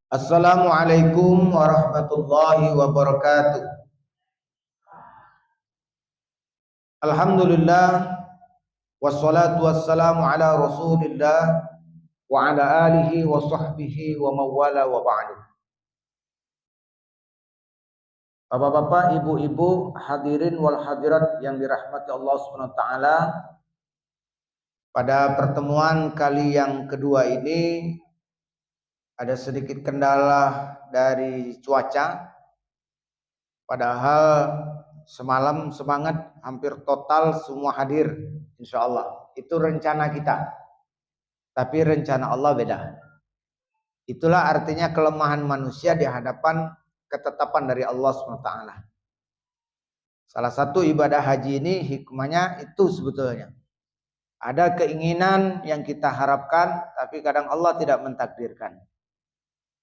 Assalamualaikum warahmatullahi wabarakatuh. Alhamdulillah wassalatu wassalamu ala Rasulillah wa ala alihi wa sahbihi wa mawala wa ba'du. Bapak-bapak, ibu-ibu, hadirin wal hadirat yang dirahmati Allah Subhanahu wa taala. Pada pertemuan kali yang kedua ini ada sedikit kendala dari cuaca. Padahal semalam semangat hampir total semua hadir, insya Allah. Itu rencana kita. Tapi rencana Allah beda. Itulah artinya kelemahan manusia di hadapan ketetapan dari Allah SWT. Salah satu ibadah haji ini hikmahnya itu sebetulnya. Ada keinginan yang kita harapkan, tapi kadang Allah tidak mentakdirkan.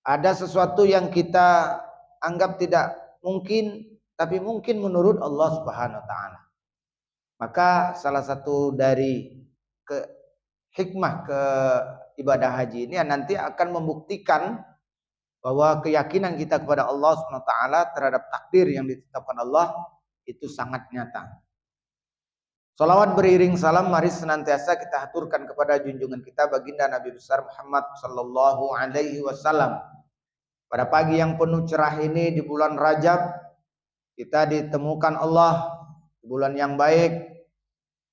Ada sesuatu yang kita anggap tidak mungkin, tapi mungkin menurut Allah Subhanahu wa taala. Maka salah satu dari hikmah ke ibadah haji ini nanti akan membuktikan bahwa keyakinan kita kepada Allah Subhanahu wa taala terhadap takdir yang ditetapkan Allah itu sangat nyata. Salawat beriring salam mari senantiasa kita haturkan kepada junjungan kita baginda Nabi besar Muhammad sallallahu alaihi wasallam. Pada pagi yang penuh cerah ini di bulan Rajab, kita ditemukan Allah di bulan yang baik,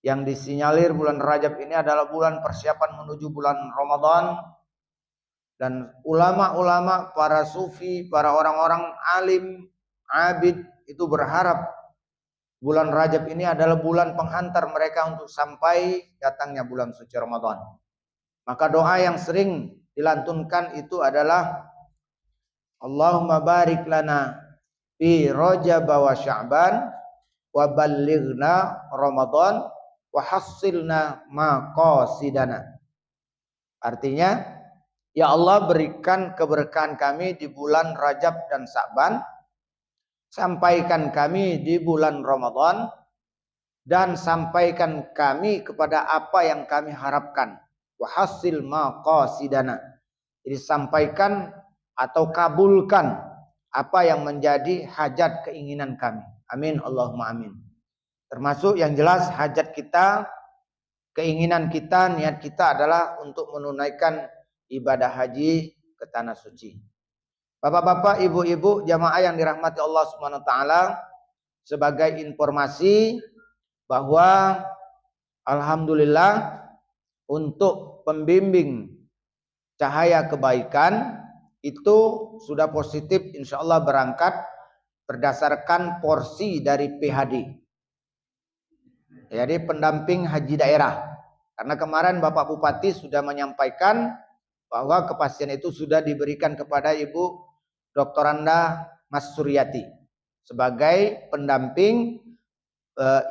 yang disinyalir bulan Rajab ini adalah bulan persiapan menuju bulan Ramadan. Dan ulama-ulama, para sufi, para orang-orang alim, abid itu berharap bulan Rajab ini adalah bulan penghantar mereka untuk sampai datangnya bulan suci Ramadan. Maka doa yang sering dilantunkan itu adalah Allahumma barik lana fi Rajab wa Sya'ban wa ballighna Ramadan wa hassilna maqasidana. Artinya, ya Allah berikan keberkahan kami di bulan Rajab dan Sya'ban, sampaikan kami di bulan Ramadan, dan sampaikan kami kepada apa yang kami harapkan. Wa hassil maqasidana. Jadi sampaikan atau kabulkan apa yang menjadi hajat keinginan kami. Amin Allahumma amin. Termasuk yang jelas hajat kita, keinginan kita, niat kita adalah untuk menunaikan ibadah haji ke tanah suci. Bapak-bapak, ibu-ibu, jamaah yang dirahmati Allah Subhanahu wa taala, sebagai informasi bahwa alhamdulillah untuk pembimbing cahaya kebaikan itu sudah positif insyaallah berangkat berdasarkan porsi dari PHD. Jadi pendamping haji daerah. Karena kemarin Bapak Bupati sudah menyampaikan bahwa kepastian itu sudah diberikan kepada Ibu Dr. Anda Mas Suryati sebagai pendamping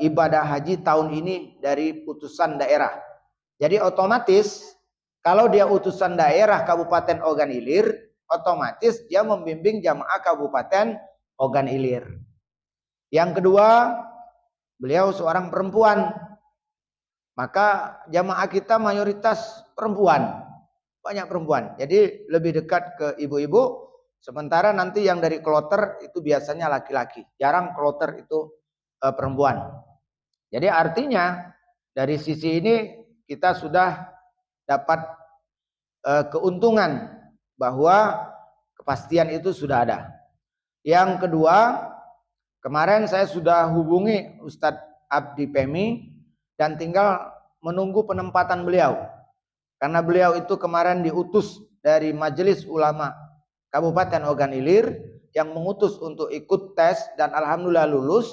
ibadah haji tahun ini dari putusan daerah. Jadi otomatis kalau dia utusan daerah Kabupaten Ogan Ilir, otomatis dia membimbing jamaah Kabupaten Ogan Ilir. Yang kedua, beliau seorang perempuan. Maka jamaah kita mayoritas perempuan. Banyak perempuan. Jadi lebih dekat ke ibu-ibu. Sementara nanti yang dari kloter itu biasanya laki-laki. Jarang kloter itu perempuan. Jadi artinya dari sisi ini kita sudah dapat keuntungan bahwa kepastian itu sudah ada. Yang kedua, kemarin saya sudah hubungi Ustadz Abdi Pemi dan tinggal menunggu penempatan beliau. Karena beliau itu kemarin diutus dari Majelis Ulama Kabupaten Ogan Ilir yang mengutus untuk ikut tes dan alhamdulillah lulus.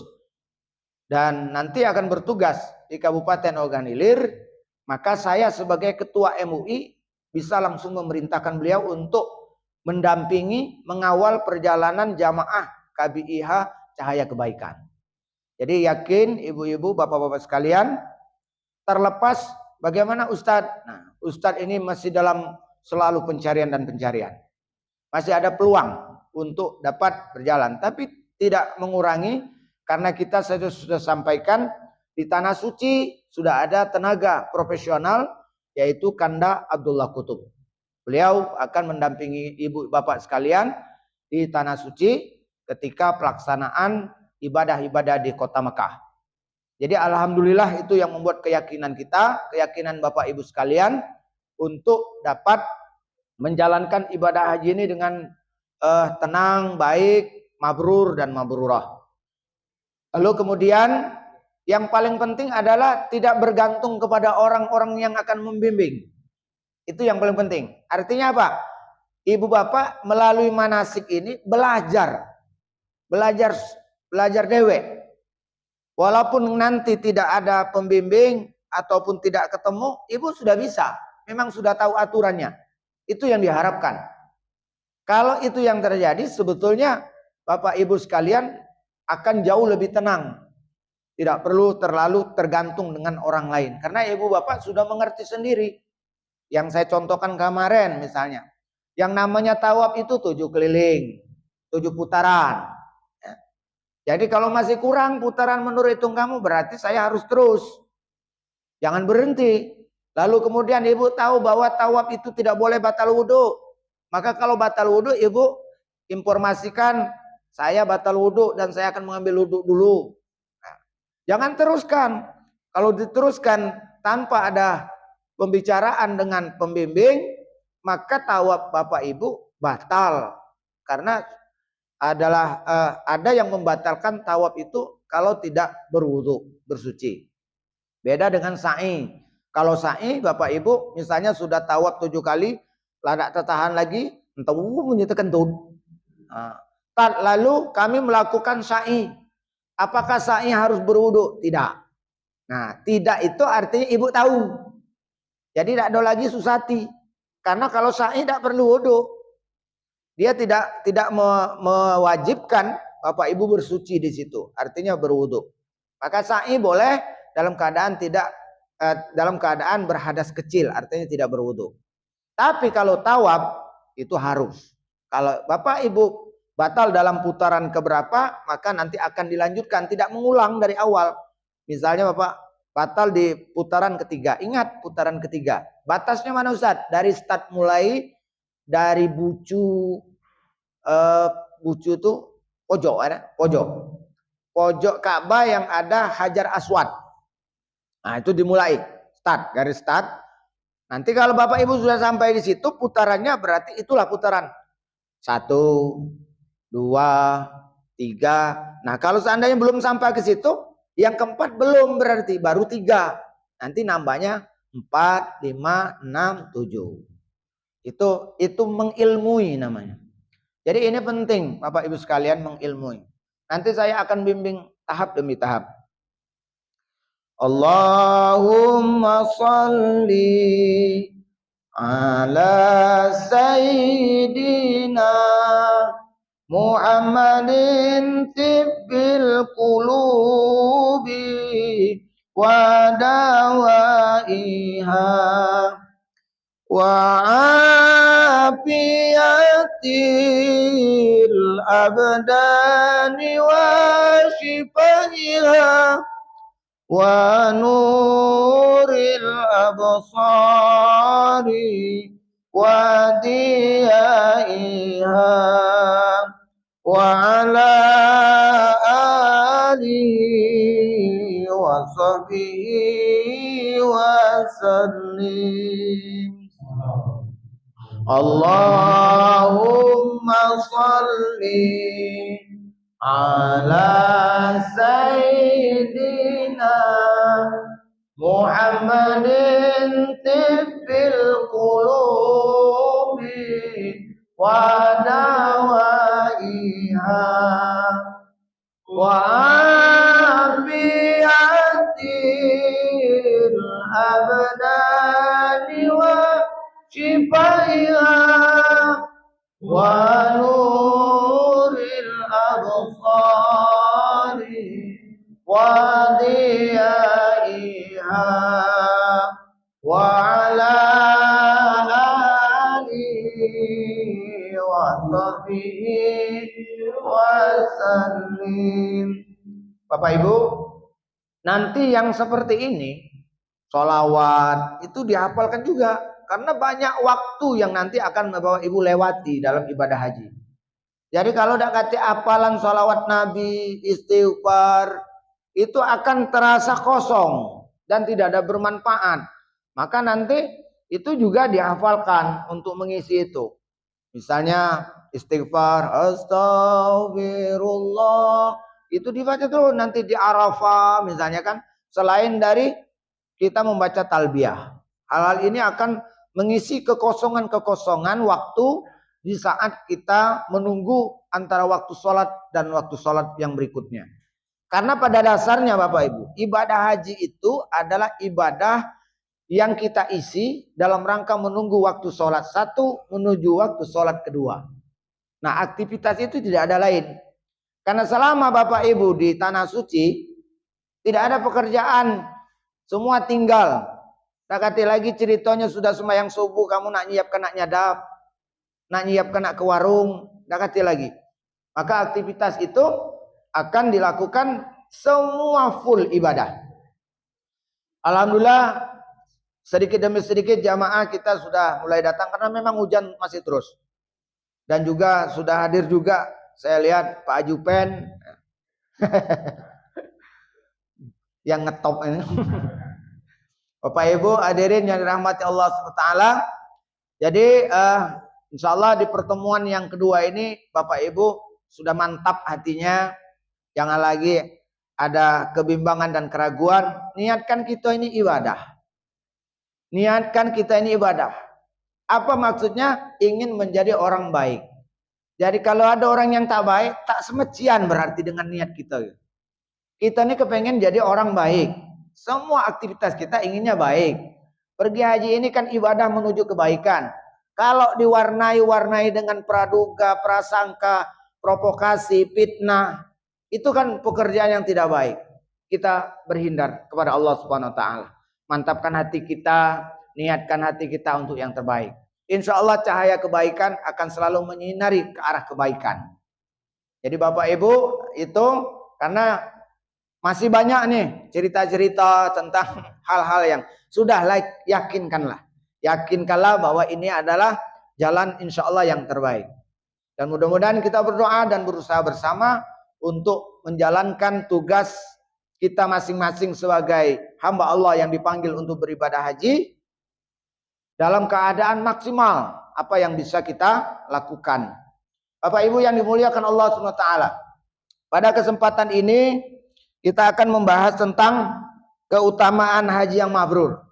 Dan nanti akan bertugas di Kabupaten Ogan Ilir. Maka saya sebagai ketua MUI bisa langsung memerintahkan beliau untuk mendampingi, mengawal perjalanan jamaah KBIH Cahaya Kebaikan. Jadi yakin ibu-ibu, bapak-bapak sekalian, terlepas bagaimana Ustadz. Nah, Ustadz ini masih dalam selalu pencarian dan pencarian. Masih ada peluang untuk dapat berjalan. Tapi tidak mengurangi karena kita sudah sampaikan di Tanah Suci sudah ada tenaga profesional yaitu Kanda Abdullah Kutub. Beliau akan mendampingi ibu bapak sekalian di Tanah Suci ketika pelaksanaan ibadah-ibadah di kota Mekah. Jadi alhamdulillah itu yang membuat keyakinan kita, keyakinan bapak ibu sekalian untuk dapat menjalankan ibadah haji ini dengan tenang, baik, mabrur dan mabrurah. Lalu kemudian yang paling penting adalah tidak bergantung kepada orang-orang yang akan membimbing. Itu yang paling penting. Artinya apa? Ibu bapak melalui manasik ini belajar dewek. Walaupun nanti tidak ada pembimbing ataupun tidak ketemu, ibu sudah bisa. Memang sudah tahu aturannya. Itu yang diharapkan. Kalau itu yang terjadi, sebetulnya bapak ibu sekalian akan jauh lebih tenang. Tidak perlu terlalu tergantung dengan orang lain. Karena ibu bapak sudah mengerti sendiri. Yang saya contohkan kemarin misalnya. Yang namanya tawaf itu 7 keliling. 7 putaran. Jadi kalau masih kurang putaran menurut hitung kamu, berarti saya harus terus. Jangan berhenti. Lalu kemudian ibu tahu bahwa tawaf itu tidak boleh batal wudhu. Maka kalau batal wudhu, ibu informasikan, saya batal wudhu dan saya akan mengambil wudhu dulu. Nah, jangan teruskan. Kalau diteruskan tanpa ada pembicaraan dengan pembimbing, maka tawaf bapak ibu batal. Karena ada yang membatalkan tawaf itu kalau tidak berwudu, bersuci. Beda dengan sa'i. Kalau sa'i bapak ibu misalnya sudah tawaf 7 kali, ladak tertahan lagi, entah menyatakan kentut. Lalu kami melakukan sa'i. Apakah sa'i harus berwudu? Tidak. Nah, tidak itu artinya ibu tahu. Jadi tidak ada lagi susati. Karena kalau sa'i tidak perlu wudu. Dia tidak mewajibkan bapak ibu bersuci di situ. Artinya berwudu. Maka sa'i boleh dalam keadaan berhadas kecil. Artinya tidak berwudu. Tapi kalau tawaf itu harus. Kalau bapak ibu batal dalam putaran keberapa, maka nanti akan dilanjutkan. Tidak mengulang dari awal. Misalnya bapak batal di putaran ketiga. Ingat putaran ketiga. Batasnya mana Ustaz? Dari start mulai dari bucu itu pojok ada pojok Ka'bah yang ada Hajar Aswad. Nah, itu dimulai garis start. Nanti kalau bapak ibu sudah sampai di situ, putarannya berarti itulah putaran 1, 2, 3. Nah, kalau seandainya belum sampai ke situ, yang keempat belum, berarti baru 3. Nanti nambahnya 4, 5, 6, 7. Itu mengilmui namanya. Jadi ini penting bapak ibu sekalian mengilmui. Nanti saya akan bimbing tahap demi tahap. Allahumma salli ala sayyidina Muhammadin tibbil qulubi wa dawaiha wa afiyatil abdani wa shifaiha wa nuril absari wa diyaiha wa ala alihi wa sahbihi wa sallim. Allahumma salli ala sayyidina Muhammadin tibbil qulubi wa dawaiha wa afiyatil abdani wa shifaiha wa nuril absari wa diyaiha wa ala alihi wa sahbihi wa sallim. Bapak Ibu, nanti yang seperti ini sholawat, itu dihafalkan juga. Karena banyak waktu yang nanti akan Bapak Ibu lewati dalam ibadah haji. Jadi kalau tidak kata hafalan sholawat Nabi, istighfar, itu akan terasa kosong dan tidak ada bermanfaat. Maka nanti itu juga dihafalkan untuk mengisi itu. Misalnya istighfar, astagfirullah, itu dibaca tuh nanti di Arafah misalnya kan. Selain dari kita membaca talbiyah, hal-hal ini akan mengisi kekosongan-kekosongan waktu di saat kita menunggu antara waktu sholat dan waktu sholat yang berikutnya. Karena pada dasarnya Bapak Ibu, ibadah haji itu adalah ibadah yang kita isi dalam rangka menunggu waktu sholat satu menuju waktu sholat kedua. Nah, aktivitas itu tidak ada lain. Karena selama Bapak Ibu di tanah suci tidak ada pekerjaan, semua tinggal. Tak kata lagi ceritanya sudah sembahyang subuh kamu nak nyiap kena nyadap, nak nyiap kena ke warung, tak kata lagi. Maka aktivitas itu akan dilakukan semua full ibadah. Alhamdulillah sedikit demi sedikit jamaah kita sudah mulai datang karena memang hujan masih terus. Dan juga sudah hadir juga saya lihat Pak Ajupen yang ngetop ini. Bapak Ibu hadirin yang dirahmati Allah SWT. Jadi insya Allah di pertemuan yang kedua ini Bapak Ibu sudah mantap hatinya. Jangan lagi ada kebimbangan dan keraguan. Niatkan kita ini ibadah. Niatkan kita ini ibadah. Apa maksudnya? Ingin menjadi orang baik. Jadi kalau ada orang yang tak baik, tak semecian berarti dengan niat kita. Kita ini kepengen jadi orang baik. Semua aktivitas kita inginnya baik. Pergi haji ini kan ibadah menuju kebaikan. Kalau diwarnai dengan praduga, prasangka, provokasi, fitnah, itu kan pekerjaan yang tidak baik. Kita berhindar kepada Allah Subhanahu wa taala. Mantapkan hati kita, niatkan hati kita untuk yang terbaik. Insya Allah cahaya kebaikan akan selalu menyinari ke arah kebaikan. Jadi Bapak Ibu itu karena masih banyak nih cerita-cerita tentang hal-hal yang sudah yakinkanlah. Yakinkanlah bahwa ini adalah jalan insya Allah yang terbaik. Dan mudah-mudahan kita berdoa dan berusaha bersama untuk menjalankan tugas kita masing-masing sebagai hamba Allah yang dipanggil untuk beribadah haji dalam keadaan maksimal apa yang bisa kita lakukan. Bapak Ibu yang dimuliakan Allah SWT, pada kesempatan ini kita akan membahas tentang keutamaan haji yang mabrur.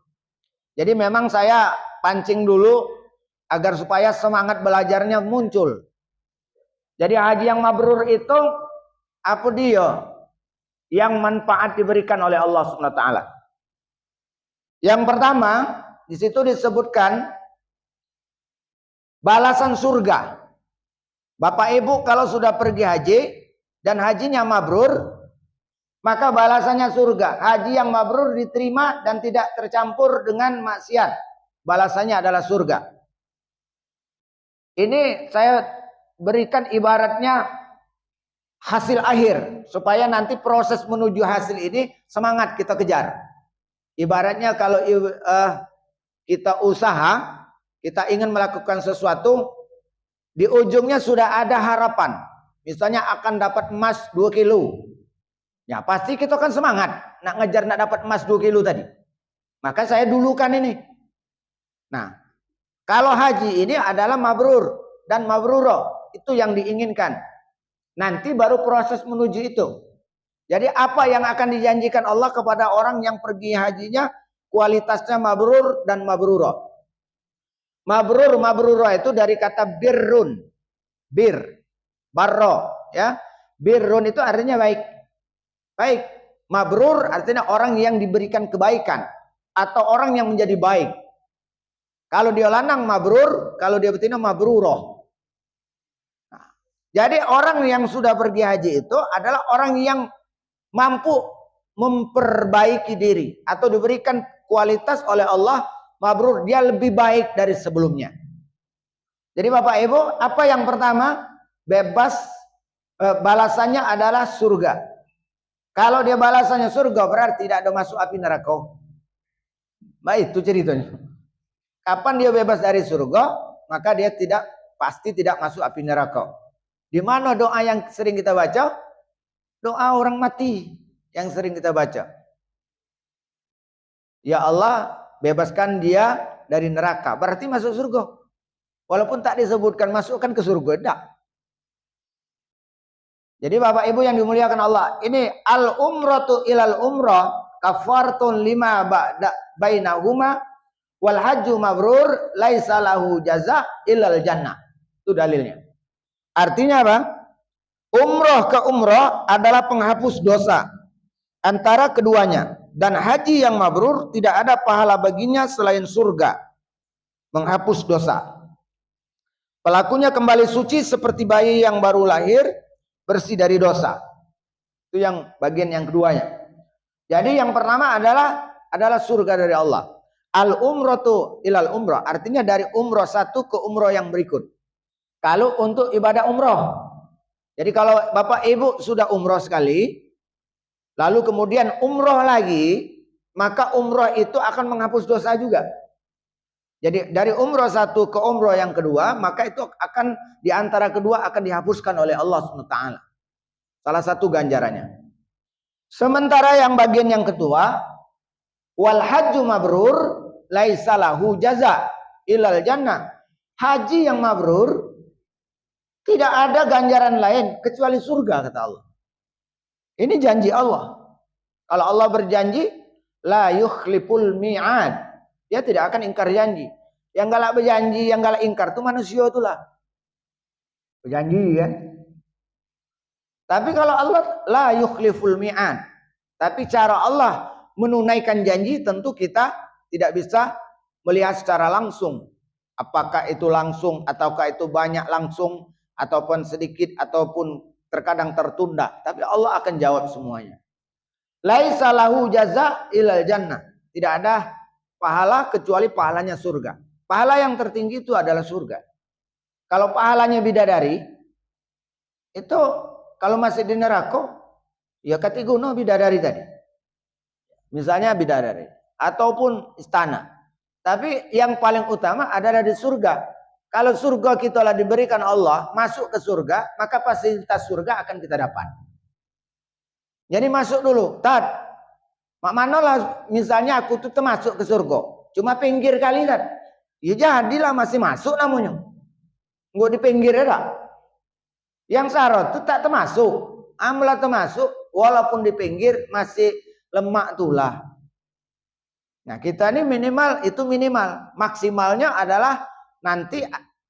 Jadi memang saya pancing dulu agar supaya semangat belajarnya muncul. Jadi haji yang mabrur itu apa dia? Yang manfaat diberikan oleh Allah Subhanahu wa taala. Yang pertama, di situ disebutkan balasan surga. Bapak Ibu kalau sudah pergi haji dan hajinya mabrur, maka balasannya surga. Haji yang mabrur diterima dan tidak tercampur dengan maksiat. Balasannya adalah surga. Ini saya berikan ibaratnya hasil akhir, supaya nanti proses menuju hasil ini semangat kita kejar. Ibaratnya kalau kita usaha, kita ingin melakukan sesuatu, di ujungnya sudah ada harapan. Misalnya akan dapat emas 2 kilo. Ya pasti kita kan semangat nak ngejar nak dapat emas 2 kilo tadi. Maka saya dulukan ini. Nah, kalau haji ini adalah mabrur dan mabruro, itu yang diinginkan. Nanti baru proses menuju itu. Jadi apa yang akan dijanjikan Allah kepada orang yang pergi hajinya kualitasnya mabrur dan mabruro. Mabrur, mabruro itu dari kata birrun. Bir, barro, ya. Birrun itu artinya baik. Baik. Mabrur artinya orang yang diberikan kebaikan atau orang yang menjadi baik. Kalau dia lanang mabrur, kalau dia betina mabruro. Jadi orang yang sudah pergi haji itu adalah orang yang mampu memperbaiki diri atau diberikan kualitas oleh Allah mabrur, dia lebih baik dari sebelumnya. Jadi Bapak Ibu, apa yang pertama? Bebas, balasannya adalah surga. Kalau dia balasannya surga berarti tidak ada masuk api neraka. Baik, itu ceritanya. Kapan dia bebas dari surga, maka dia pasti tidak masuk api neraka. Di mana doa yang sering kita baca? Doa orang mati yang sering kita baca. Ya Allah, bebaskan dia dari neraka. Berarti masuk surga. Walaupun tak disebutkan masukkan ke surga, tidak. Jadi Bapak Ibu yang dimuliakan Allah, ini al-umratu ilal umrah kafaratun lima bainahuma wal hajju mabrur laisa lahu jaza ilal jannah. Itu dalilnya. Artinya apa? Umroh ke umroh adalah penghapus dosa antara keduanya, dan haji yang mabrur tidak ada pahala baginya selain surga, menghapus dosa. Pelakunya kembali suci seperti bayi yang baru lahir, bersih dari dosa. Itu yang bagian yang keduanya. Jadi yang pertama adalah surga dari Allah. Al-umratu ilal umrah, artinya dari umrah satu ke umrah yang berikut. Kalau untuk ibadah umrah. Jadi kalau Bapak Ibu sudah umrah sekali, lalu kemudian umrah lagi, maka umrah itu akan menghapus dosa juga. Jadi dari umrah satu ke umrah yang kedua, maka itu akan di antara kedua akan dihapuskan oleh Allah SWT. Salah satu ganjarannya. Sementara yang bagian yang kedua, wal hajju mabrur laisa lahu jaza ilal jannah. Haji yang mabrur tidak ada ganjaran lain kecuali surga, kata Allah. Ini janji Allah. Kalau Allah berjanji, la yukhliful mi'ad. Dia tidak akan ingkar janji. Yang galak berjanji, yang galak ingkar itu manusia itulah. Berjanji kan. Tapi kalau Allah la yukhliful mi'ad. Tapi cara Allah menunaikan janji tentu kita tidak bisa melihat secara langsung. Apakah itu langsung ataukah itu banyak langsung, ataupun sedikit, ataupun terkadang tertunda. Tapi Allah akan jawab semuanya. Laisa lahu jaza ilal jannah. Tidak ada pahala kecuali pahalanya surga. Pahala yang tertinggi itu adalah surga. Kalau pahalanya bidadari, itu kalau masih di neraka, ya katigono bidadari tadi. Misalnya bidadari. Ataupun istana. Tapi yang paling utama adalah di surga. Kalau surga kita telah diberikan Allah, masuk ke surga, maka fasilitas surga akan kita dapat. Jadi masuk dulu. Mak manalah misalnya aku tuh termasuk ke surga. Cuma pinggir kali kan. Ya jadilah masih masuk namanya. Enggak di pinggir ya. Yang sarot itu tak termasuk. Amlah termasuk walaupun di pinggir masih lemak tulah. Nah kita ini minimal, itu minimal. Maksimalnya adalah nanti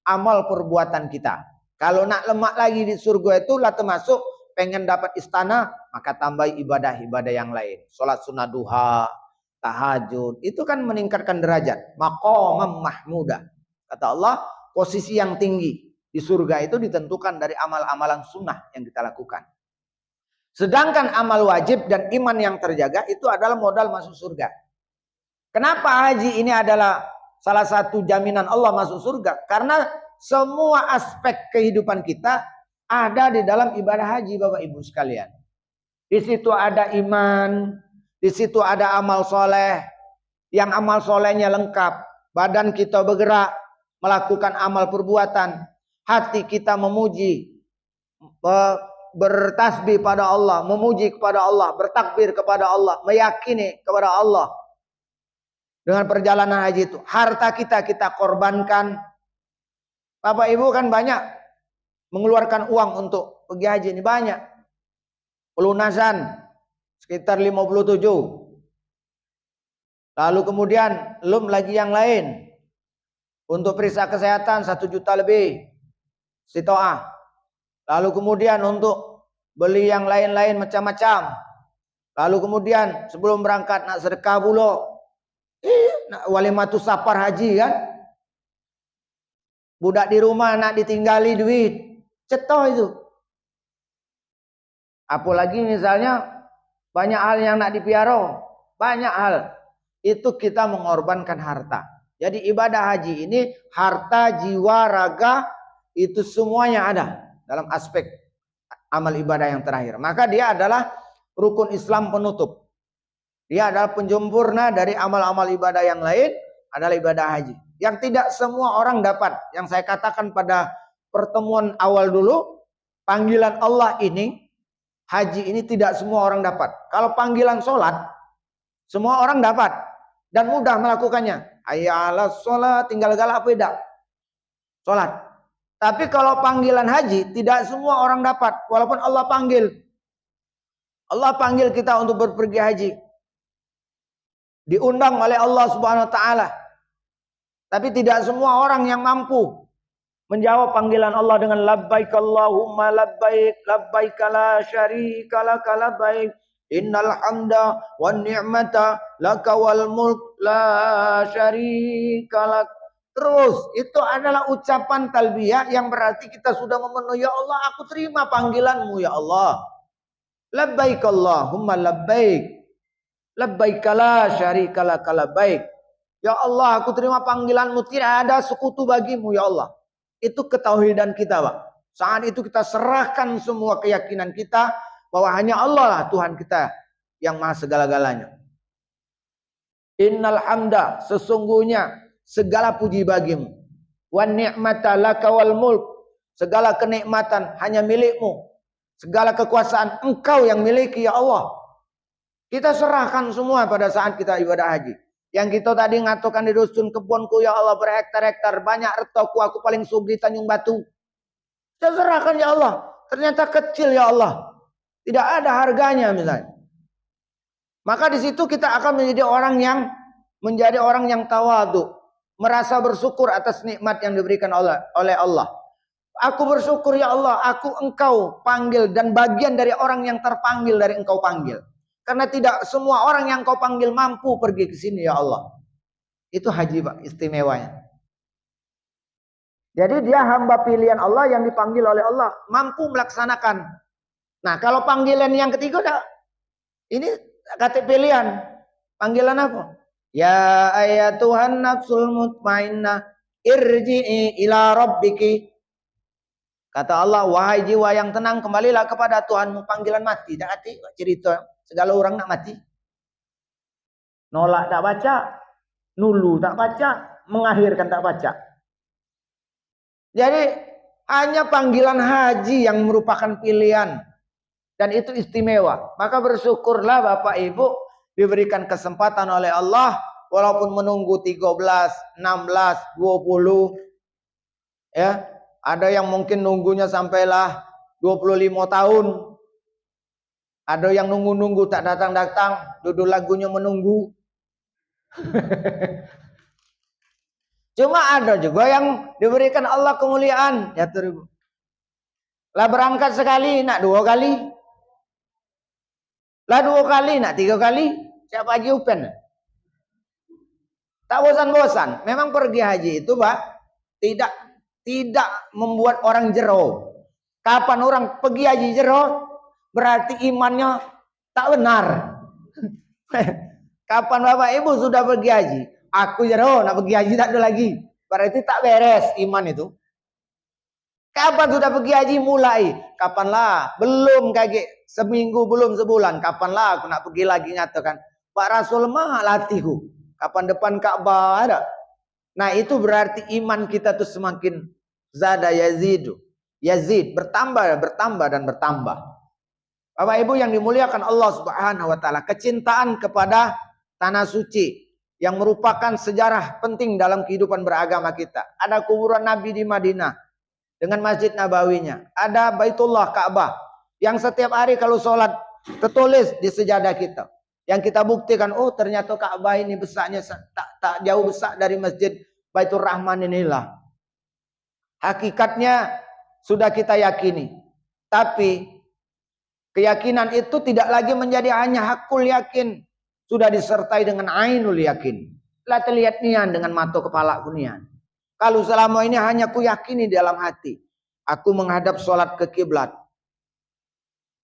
amal perbuatan kita. Kalau nak lemak lagi di surga itu lah termasuk pengen dapat istana, maka tambah ibadah-ibadah yang lain. Sholat sunnah duha, tahajud, itu kan meningkatkan derajat. Maqamam mahmudah. Kata Allah, posisi yang tinggi di surga itu ditentukan dari amal-amalan sunnah yang kita lakukan. Sedangkan amal wajib dan iman yang terjaga itu adalah modal masuk surga. Kenapa haji ini adalah salah satu jaminan Allah masuk surga? Karena semua aspek kehidupan kita ada di dalam ibadah haji, Bapak Ibu sekalian. Di situ ada iman, di situ ada amal soleh. Yang amal solehnya lengkap. Badan kita bergerak, melakukan amal perbuatan. Hati kita memuji, bertasbih pada Allah, memuji kepada Allah, bertakbir kepada Allah, meyakini kepada Allah. Dengan perjalanan haji itu, harta kita korbankan. Bapak Ibu kan banyak mengeluarkan uang untuk pergi haji ini, banyak. Pelunasan sekitar 57. Lalu kemudian belum lagi yang lain. Untuk periksa kesehatan 1 juta lebih. Sitoah. Lalu kemudian untuk beli yang lain-lain macam-macam. Lalu kemudian sebelum berangkat nak sedekah pula. Nak walimatus safar haji kan. Budak di rumah nak ditinggali duit. Cetoh itu. Apalagi misalnya banyak hal yang nak dipiara. Banyak hal. Itu kita mengorbankan harta. Jadi ibadah haji ini harta, jiwa, raga itu semuanya ada dalam aspek amal ibadah yang terakhir. Maka dia adalah rukun Islam penutup. Dia adalah penjempurna dari amal-amal ibadah yang lain, adalah ibadah haji. Yang tidak semua orang dapat. Yang saya katakan pada pertemuan awal dulu, panggilan Allah ini, haji ini tidak semua orang dapat. Kalau panggilan sholat, semua orang dapat. Dan mudah melakukannya. Hayya 'alas sholat, tinggal galak beda. Sholat. Tapi kalau panggilan haji, tidak semua orang dapat. Walaupun Allah panggil. Allah panggil kita untuk berpergi haji. Diundang oleh Allah Subhanahu wa taala. Tapi tidak semua orang yang mampu menjawab panggilan Allah dengan labbaik Allahumma labbaik, labbaik la syarika lak labbaik, innal hamda wan ni'mata laka wal mulk la syarika lak. Terus itu adalah ucapan talbiyah yang berarti kita sudah memenuhi, ya Allah aku terima panggilanmu ya Allah. Labbaik Allahumma labbaik, labbaik la syarika lak labbaik. Ya Allah, aku terima panggilanmu, tidak ada sekutu bagimu ya Allah. Itu ketauhidan kita, Pak. Saat itu kita serahkan semua keyakinan kita bahwa hanya Allah lah Tuhan kita yang maha segala-galanya. Innal hamda, sesungguhnya segala puji bagimu. Wan ni'mata laka wal mulk, segala kenikmatan hanya milikmu. Segala kekuasaan engkau yang miliki ya Allah. Kita serahkan semua pada saat kita ibadah haji. Yang kita tadi ngatokan di dusun kebunku ya Allah berhektar-hektar, banyak retoku, aku paling sugih Tanjung Batu. Saya serahkan ya Allah. Ternyata kecil ya Allah. Tidak ada harganya misalnya. Maka di situ kita akan menjadi orang yang tawadu, merasa bersyukur atas nikmat yang diberikan oleh Allah. Aku bersyukur ya Allah, aku engkau panggil dan bagian dari orang yang terpanggil dari engkau panggil. Karena tidak semua orang yang kau panggil mampu pergi ke sini ya Allah. Itu haji Pak, istimewanya. Jadi dia hamba pilihan Allah yang dipanggil oleh Allah, mampu melaksanakan. Nah kalau panggilan yang ketiga, ini kata pilihan. Panggilan apa? Ya ayatuhan nafsul mutmainnah irji'i ila rabbiki. Kata Allah, wahai jiwa yang tenang, kembalilah kepada Tuhanmu. Panggilan mati. Tak hati cerita. Segala orang nak mati. Nolak tak baca. Nulu tak baca. Mengakhirkan tak baca. Jadi hanya panggilan haji yang merupakan pilihan. Dan itu istimewa. Maka bersyukurlah Bapak Ibu diberikan kesempatan oleh Allah. Walaupun menunggu 13, 16, 20. Ya. Ada yang mungkin nunggunya sampailah 25 tahun. Ada yang nunggu-nunggu tak datang-datang, duduk lagunya menunggu. Cuma ada juga yang diberikan Allah kemuliaan. Ya tuh. Lah berangkat sekali, nak 2 kali. Lah 2 kali, nak 3 kali. Siapa haji upen? Tak bosan-bosan. Memang pergi haji itu, Pak, tidak membuat orang jero. Kapan orang pergi haji jero, berarti imannya tak benar. Kapan Bapak Ibu sudah pergi haji, aku jero nak pergi haji tak ada lagi, berarti tak beres iman itu. Kapan sudah pergi haji mulai, kapanlah, belum kaget seminggu belum sebulan, kapanlah aku nak pergi lagi nyatakan, Pak Rasul mah latihku, kapan depan Ka'bah ada. Nah itu berarti iman kita tuh semakin zada yazidu. Yazid, bertambah dan bertambah. Bapak Ibu yang dimuliakan Allah Subhanahu wa taala, kecintaan kepada tanah suci yang merupakan sejarah penting dalam kehidupan beragama kita. Ada kuburan Nabi di Madinah dengan Masjid Nabawinya. Ada Baitullah Ka'bah yang setiap hari kalau sholat tertulis di sejadah kita. Yang kita buktikan, oh ternyata Ka'bah ini besarnya tak jauh besar dari Masjid Baitur Rahman inilah. Hakikatnya sudah kita yakini. Tapi keyakinan itu tidak lagi menjadi hanya hakul yakin. Sudah disertai dengan ainul yakin. Lah terlihat nian dengan mata kepala kunian. Kalau selama ini hanya ku yakini dalam hati. Aku menghadap sholat ke kiblat.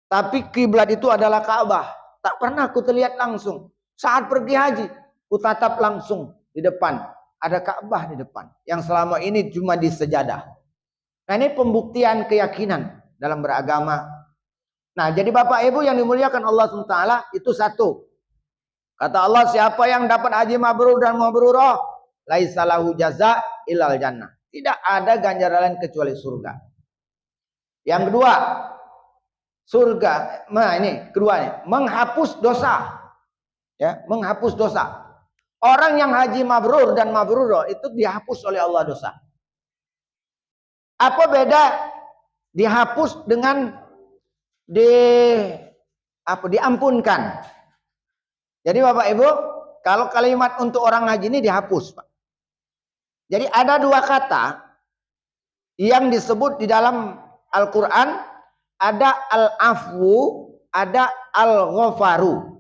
Tapi kiblat itu adalah Ka'bah. Tak pernah ku terlihat langsung. Saat pergi haji, ku tatap langsung di depan. Ada Ka'bah di depan. Yang selama ini cuma di sejadah. Nah ini pembuktian keyakinan dalam beragama. Nah jadi Bapak Ibu yang dimuliakan Allah SWT itu satu. Kata Allah, siapa yang dapat haji mabrur dan mabrurah, laisa lahu jaza ilal jannah. Tidak ada ganjaran lain kecuali surga. Yang kedua, surga. Nah, ini keduanya, menghapus dosa. Ya, menghapus dosa. Orang yang haji mabrur dan mabrurah itu dihapus oleh Allah dosa. Apa beda dihapus dengan diampunkan? Jadi Bapak Ibu, kalau kalimat untuk orang haji ini dihapus, Pak. Jadi ada dua kata yang disebut di dalam Al-Quran, ada al-afwu, ada al-ghafaru.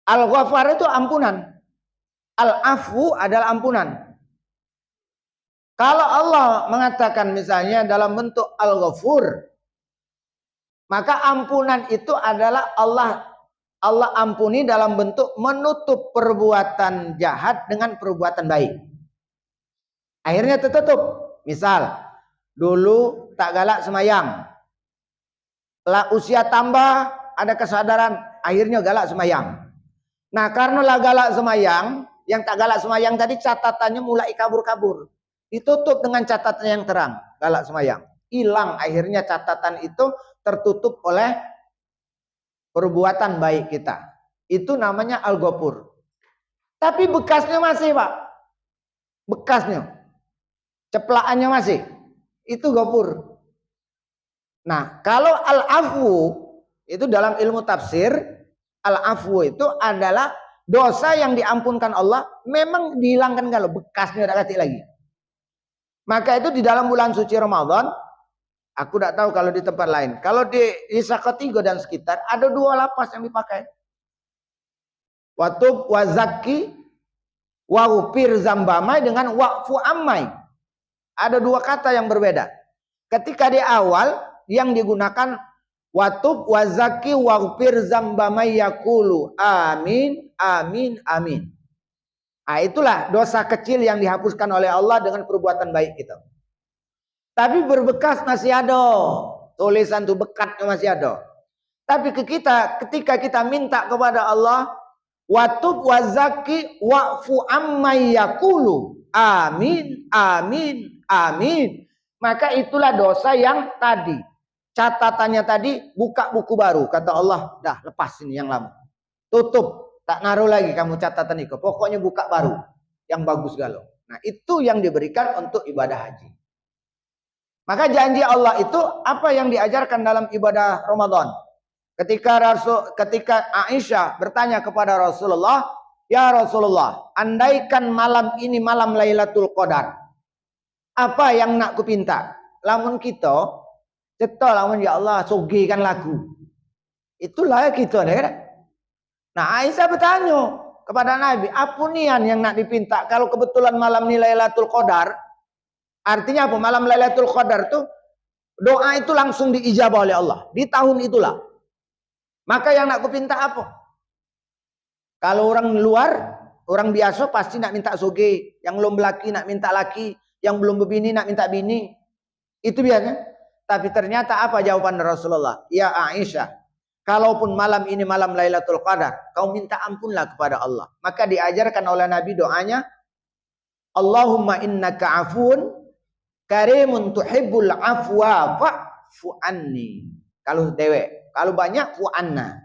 Al-ghafar itu ampunan. Al-afwu adalah ampunan. Kalau Allah mengatakan misalnya dalam bentuk al-ghafur, maka ampunan itu adalah Allah ampuni dalam bentuk menutup perbuatan jahat dengan perbuatan baik. Akhirnya tertutup. Misal, dulu tak galak semayang. Lah usia tambah, ada kesadaran, akhirnya galak semayang. Nah, karena lah galak semayang, yang tak galak semayang tadi catatannya mulai kabur-kabur. Ditutup dengan catatan yang terang, galak semayang. Hilang akhirnya catatan itu tertutup oleh perbuatan baik kita. Itu namanya al-ghafur. Tapi bekasnya masih, Pak. Bekasnya. Ceplaannya masih. Itu ghafur. Nah, kalau al-afwu itu dalam ilmu tafsir, al-afwu itu adalah dosa yang diampunkan Allah memang dihilangkan kalau bekasnya tidak ganti lagi. Maka itu di dalam bulan suci Ramadan, aku tidak tahu kalau di tempat lain. Kalau di Sakatiga dan sekitar ada dua lapas yang dipakai. Watub wazaki wa'ufir zambamai dengan wa'fu ammai. Ada dua kata yang berbeda. Ketika di awal yang digunakan watub wazaki wa'ufir zambamai yakulu amin amin amin. Nah, itulah dosa kecil yang dihapuskan oleh Allah dengan perbuatan baik kita. Tapi berbekas masih ada. Tulisan itu bekatnya masih ada. Tapi ketika kita minta kepada Allah, watub wazaki wa'fu ammai yakulu amin amin amin, maka itulah dosa yang tadi catatannya tadi buka buku baru, kata Allah, dah lepas ini yang lama, tutup, tak naruh lagi kamu catatan itu, pokoknya buka baru yang bagus galau. Nah, itu yang diberikan untuk ibadah haji. Maka janji Allah itu apa yang diajarkan dalam ibadah Ramadan. Ketika Aisyah bertanya kepada Rasulullah, ya Rasulullah, andaikan malam ini malam Lailatul Qadar, apa yang nak kupinta? Lamun kita, ceto lamun ya Allah, sogikan lagu. Itulah kita, kan? Nah, Aisyah bertanya kepada Nabi, apunian yang nak dipinta? Kalau kebetulan malam ini Lailatul Qadar, artinya apa? Malam Lailatul Qadar tuh doa itu langsung diijabah oleh Allah di tahun itulah. Maka yang nak kupinta apa? Kalau orang luar, orang biasa pasti nak minta soge, yang belum laki nak minta laki, yang belum berbini nak minta bini. Itu biasanya. Tapi ternyata apa jawaban Rasulullah? Ya Aisyah, kalaupun malam ini malam Lailatul Qadar, kau minta ampunlah kepada Allah. Maka diajarkan oleh Nabi doanya, Allahumma innaka afun karimun tuhibbul afwa fa'fu anni. Kalau dewek, kalau banyak fu'anna.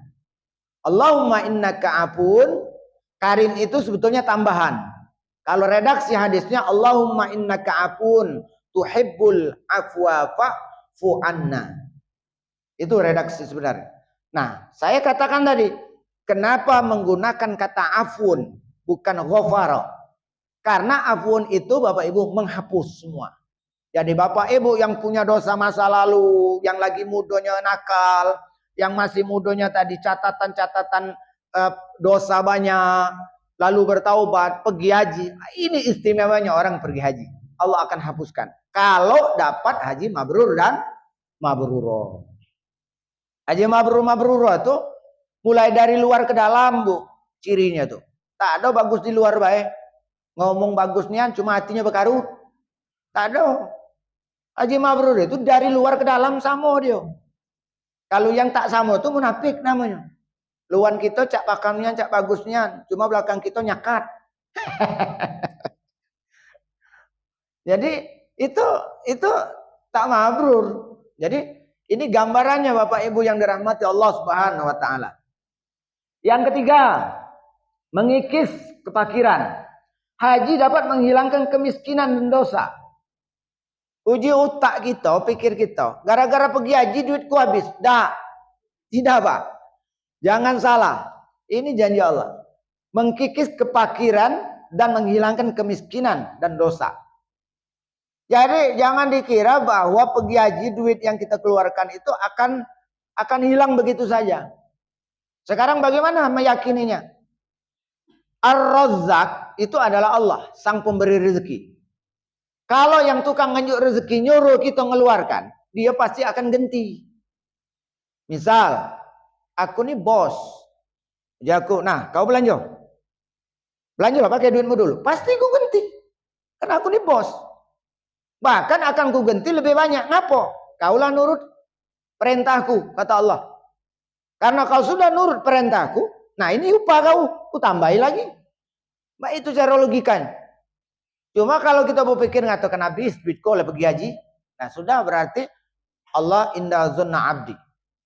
Allahumma innaka afun, karim itu sebetulnya tambahan. Kalau redaksi hadisnya Allahumma innaka afun tuhibbul afwa fa'fu anna. Itu redaksi sebenarnya. Nah, saya katakan tadi, kenapa menggunakan kata afun bukan ghafara? Karena afun itu Bapak Ibu menghapus semua. Jadi Bapak Ibu yang punya dosa masa lalu, yang lagi mudanya nakal, yang masih mudanya tadi catatan-catatan dosa banyak, lalu bertaubat, pergi haji. Ini istimewanya orang pergi haji. Allah akan hapuskan. Kalau dapat haji mabrur dan mabrurah. Haji mabrur itu mulai dari luar ke dalam, Bu. Cirinya tuh. Tak ada bagus di luar baik. Ngomong bagusnya cuma hatinya berkarut. Tak ada. Haji mabrur itu dari luar ke dalam sama dia. Kalau yang tak sama itu munafik namanya. Luan kita cak pakannya, cak bagusnya, cuma belakang kita nyakat. Jadi itu tak mabrur. Jadi ini gambarannya Bapak Ibu yang dirahmati Allah Subhanahu wa taala. Yang ketiga, mengikis kefakiran. Haji dapat menghilangkan kemiskinan dan dosa. Uji otak kita, pikir kita, gara-gara pergi haji duitku habis. Tidak Pak. Jangan salah. Ini janji Allah. Mengikis kefakiran dan menghilangkan kemiskinan dan dosa. Jadi jangan dikira bahwa pergi haji duit yang kita keluarkan itu akan hilang begitu saja. Sekarang bagaimana meyakininya? Ar-Razzaq itu adalah Allah, sang pemberi rezeki. Kalau yang tukang nganjuk rezeki nyuruh kita ngeluarkan, dia pasti akan ganti. Misal, aku nih bos. Jago, nah kau belanja. Belanjalah pakai duitmu dulu. Pasti ku ganti. Karena aku nih bos. Bahkan akan ku ganti lebih banyak. Ngapa? Kaulah nurut perintahku, kata Allah. Karena kau sudah nurut perintahku, nah ini upah kau, ku tambahi lagi. Mbak itu cara logikanya. Cuma kalau kita berpikir ngatakan habis duitku oleh pergi haji, nah sudah berarti Allah inda zunna abdi.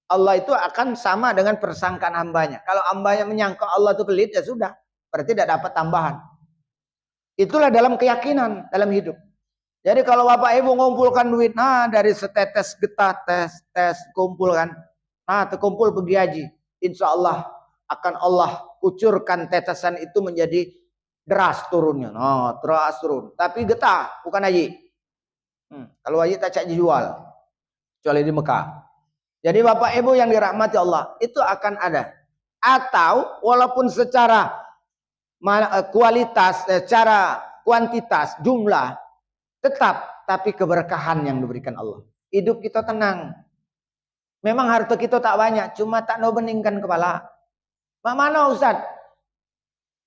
Allah itu akan sama dengan persangkaan hambanya. Kalau hambanya menyangka Allah itu pelit, ya sudah. Berarti tidak dapat tambahan. Itulah dalam keyakinan dalam hidup. Jadi kalau Bapak Ibu ngumpulkan duit, nah dari setetes getah, tes, kumpulkan. Nah terkumpul pergi haji. Insya Allah akan Allah kucurkan tetesan itu menjadi deras turunnya. Nah deras turun. Tapi getah, bukan haji. Kalau haji tak cak dijual. Kecuali di Mekah. Jadi Bapak Ibu yang dirahmati Allah, itu akan ada. Atau walaupun secara kualitas, secara kuantitas, jumlah, tetap, tapi keberkahan yang diberikan Allah. Hidup kita tenang. Memang harta kita tak banyak, cuma tak mau beningkan kepala. Mana Ustaz?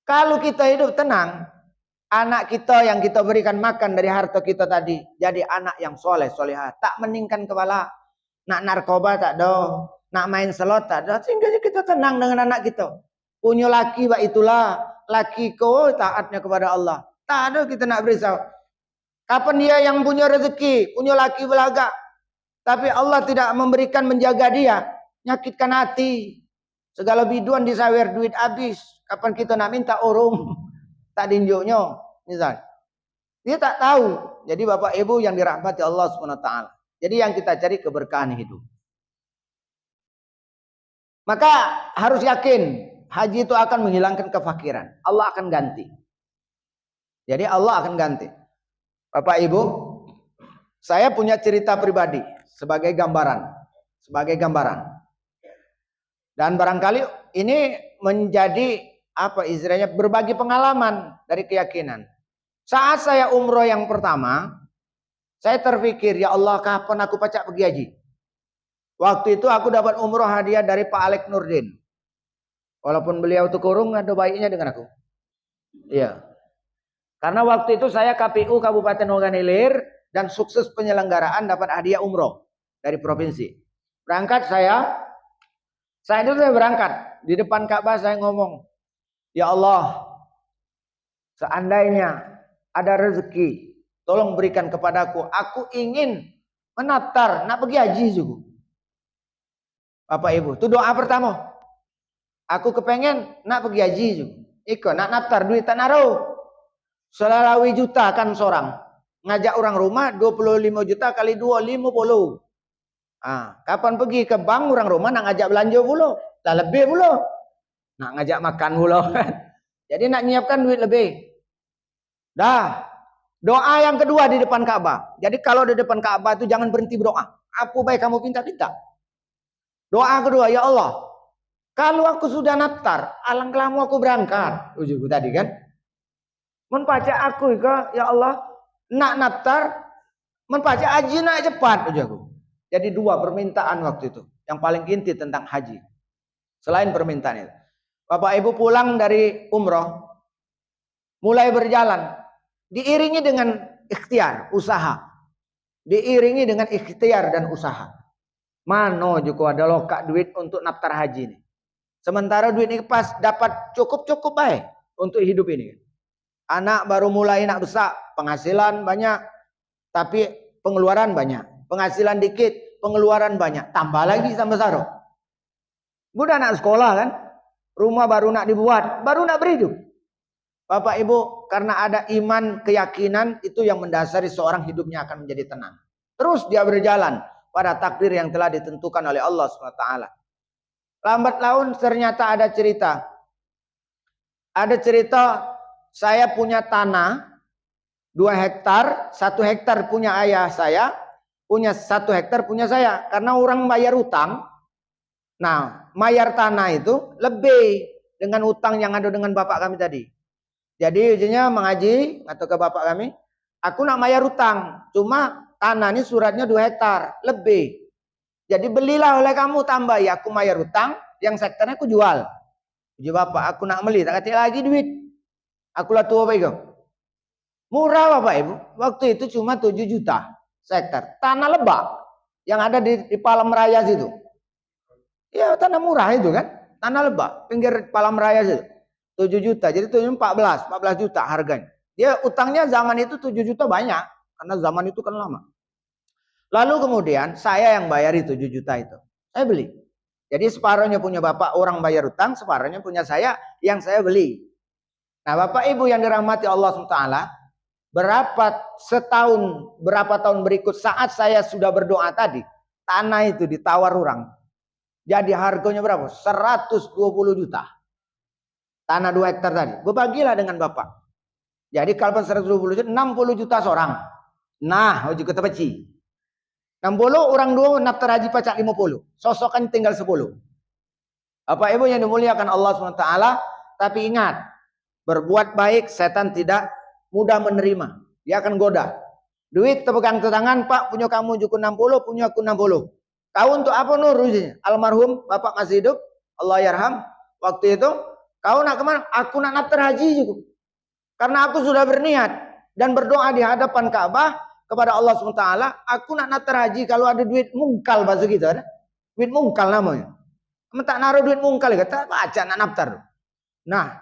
Kalau kita hidup tenang, anak kita yang kita berikan makan dari harta kita tadi, jadi anak yang soleh, solehah, tak meningkan kepala. Nak narkoba tak ada, nak main slot tak ada, sehingga kita tenang dengan anak kita. Punya laki, itulah laki kau taatnya kepada Allah. Tak ada kita nak berisau. Kapan dia yang punya rezeki, punya laki belaga, tapi Allah tidak memberikan menjaga dia, nyakitkan hati. Segala biduan disawer duit habis. Kapan kita nak minta urung, tak dinjuknya, misal. Dia tak tahu. Jadi Bapak Ibu yang dirahmati Allah SWT. Jadi yang kita cari keberkahan hidup. Maka harus yakin haji itu akan menghilangkan kefakiran. Allah akan ganti. Jadi Allah akan ganti. Bapak Ibu, saya punya cerita pribadi sebagai gambaran. Sebagai gambaran. Dan barangkali ini menjadi apa istilahnya berbagi pengalaman dari keyakinan. Saat saya umroh yang pertama, saya terpikir, ya Allah kapan aku pacak pergi haji. Waktu itu aku dapat umroh hadiah dari Pak Alek Nurdin. Walaupun beliau itu kurung, ada baiknya dengan aku. Iya. Karena waktu itu saya KPU Kabupaten Ogan Ilir dan sukses penyelenggaraan dapat hadiah umroh dari provinsi. Berangkat saya berangkat. Di depan Ka'bah saya ngomong, ya Allah, seandainya ada rezeki, tolong berikan kepadaku. Aku ingin menaftar, nak pergi haji juga. Bapak Ibu, itu doa pertama. Aku kepengen nak pergi haji juga. Iko nak naftar duit tak naruh. Selalawi juta kan seorang. Ngajak orang rumah 25 juta kali 2, 50. Kapan pergi ke bank orang rumah nak ngajak belanja pula. Lah lebih pula. Nak ngajak makan pula. Jadi nak nyiapkan duit lebih. Dah. Doa yang kedua di depan Ka'bah. Jadi kalau di depan Ka'bah itu jangan berhenti berdoa. Apa baik kamu pinta-pinta. Doa kedua, ya Allah. Kalau aku sudah naftar, alangkah lama aku berangkat. Ujungku tadi kan. Menpaca aku ya Allah. Nak naftar. Menpaca haji nak cepat. Ujungku. Jadi dua permintaan waktu itu. Yang paling inti tentang haji. Selain permintaan itu. Bapak Ibu pulang dari umroh. Mulai berjalan. Diiringi dengan ikhtiar, usaha. Diiringi dengan ikhtiar dan usaha. Mano juga ada lokak duit untuk naftar haji ini. Sementara duit ini pas dapat cukup baik untuk hidup ini. Anak baru mulai nak besar, penghasilan banyak, tapi pengeluaran banyak. Penghasilan dikit, pengeluaran banyak. Tambah lagi sampai saro. Udah anak sekolah kan, rumah baru nak dibuat, baru nak berhidup. Bapak Ibu, karena ada iman, keyakinan, itu yang mendasari seorang hidupnya akan menjadi tenang. Terus dia berjalan pada takdir yang telah ditentukan oleh Allah SWT. Lambat laun ternyata ada cerita. Ada cerita saya punya tanah 2 hektar, 1 hektar punya ayah saya, punya 1 hektar punya saya. Karena orang bayar utang, nah bayar tanah itu lebih dengan utang yang ada dengan bapak kami tadi. Jadi ujinya mengaji atau ke bapak kami, aku nak bayar utang, cuma tanah ini suratnya 2 hektar lebih. Jadi belilah oleh kamu tambah ya, aku bayar utang, yang sektornya aku jual. Uji bapak, aku nak beli, tak kata lagi duit. Aku lah tua baik. Murah Bapak Ibu, waktu itu cuma 7 juta sektor. Tanah Lebak yang ada di Palam Raya situ. Ya tanah murah itu kan, tanah Lebak, pinggir Palam Raya situ. 7 juta, jadi 14 juta harganya. Dia utangnya zaman itu 7 juta banyak, karena zaman itu kan lama. Lalu kemudian saya yang bayari 7 juta itu. Saya beli. Jadi separuhnya punya bapak orang bayar utang, separuhnya punya saya yang saya beli. Nah Bapak Ibu yang dirahmati Allah SWT, berapa tahun berikut saat saya sudah berdoa tadi, tanah itu ditawar orang. Jadi harganya berapa? 120 juta. Tanah 2 hektar tadi. Berbagilah dengan bapak. Jadi kalau 120 juta, 60 juta seorang. Nah, juga tepeci. 60 orang 2 naftar haji pacak 50. Sosokan tinggal 10. Bapak Ibu yang dimuliakan Allah SWT, tapi ingat, berbuat baik setan tidak mudah menerima. Dia akan goda. Duit terpegang ke tangan, Pak, punya kamu juga 60, punya aku 60. Tahu untuk apa Nur? Almarhum bapak masih hidup, Allah yarham. Waktu itu, kau nak kemana? Aku nak naftar haji juga. Karena aku sudah berniat dan berdoa di hadapan Ka'bah kepada Allah SWT, aku nak naftar haji kalau ada duit mungkal bahasa kita ada. Duit mungkal namanya. Tak naruh duit mungkal, kata baca nak naftar. Nah,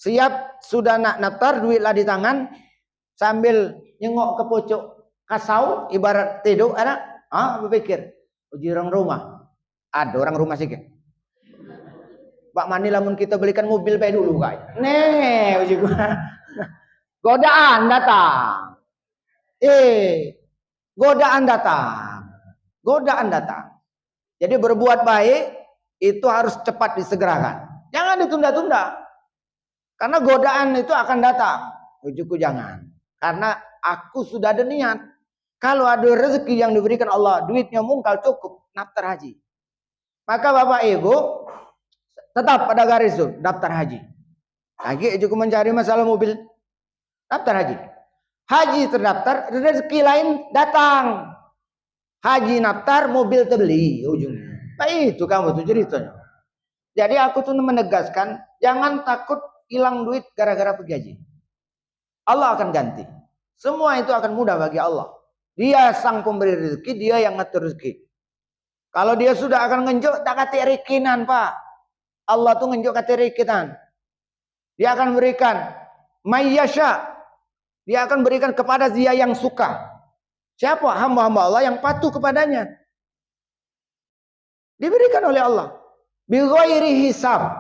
siap sudah nak naftar, duitlah di tangan, sambil nyengok ke pucuk kasau, ibarat tidur, ada, berpikir, uji orang rumah, ada orang rumah sih kan. Pak Mani lamun kita belikan mobil baik dulu kak. Nih, uji gua. Godaan datang. Godaan datang. Godaan datang. Jadi berbuat baik itu harus cepat disegerakan. Jangan ditunda-tunda. Karena godaan itu akan datang. Ujuku jangan. Karena aku sudah ada niat. Kalau ada rezeki yang diberikan Allah, duitnya mungkal cukup, naftar haji. Maka Bapak Ibu tetap pada garis itu, daftar haji. Lagi cukup mencari masalah mobil, daftar haji. Haji terdaftar, rezeki lain datang. Haji naftar, mobil terbeli ujungnya. Nah itu kamu tuh ceritanya. Jadi aku tuh menegaskan, jangan takut hilang duit gara-gara pergi haji. Allah akan ganti. Semua itu akan mudah bagi Allah. Dia sang pemberi rezeki, dia yang ngatur rezeki. Kalau dia sudah akan ngenjuk, tak kata rekinan Pak. Allah tuh ngenjuk kata rekinan. Dia akan berikan mayyasha. Dia akan berikan kepada dia yang suka. Siapa? Hamba-hamba Allah yang patuh kepadanya. Diberikan oleh Allah. Bighairi hisab.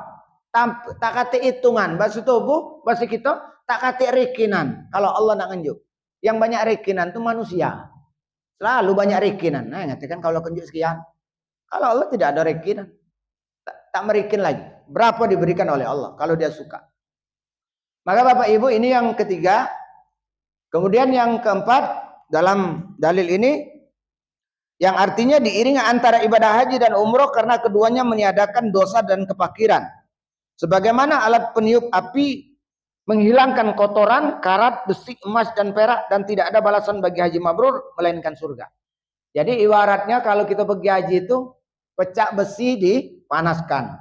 Tak kata hitungan. Bahasa tubuh, bahasa kita, tak kata rekinan. Kalau Allah nak ngenjuk. Yang banyak rekinan itu manusia. Selalu banyak rekinan. Nah, ngatakan kalau kenjuk sekian. Kalau Allah tidak ada rekinan. Tak merikin lagi. Berapa diberikan oleh Allah kalau dia suka. Maka Bapak Ibu ini yang ketiga. Kemudian yang keempat dalam dalil ini yang artinya diiringi antara ibadah haji dan umroh karena keduanya meniadakan dosa dan kepakiran. Sebagaimana alat peniup api menghilangkan kotoran, karat, besi, emas dan perak dan tidak ada balasan bagi haji mabrur melainkan surga. Jadi ibaratnya kalau kita pergi haji itu pecah besi dipanaskan.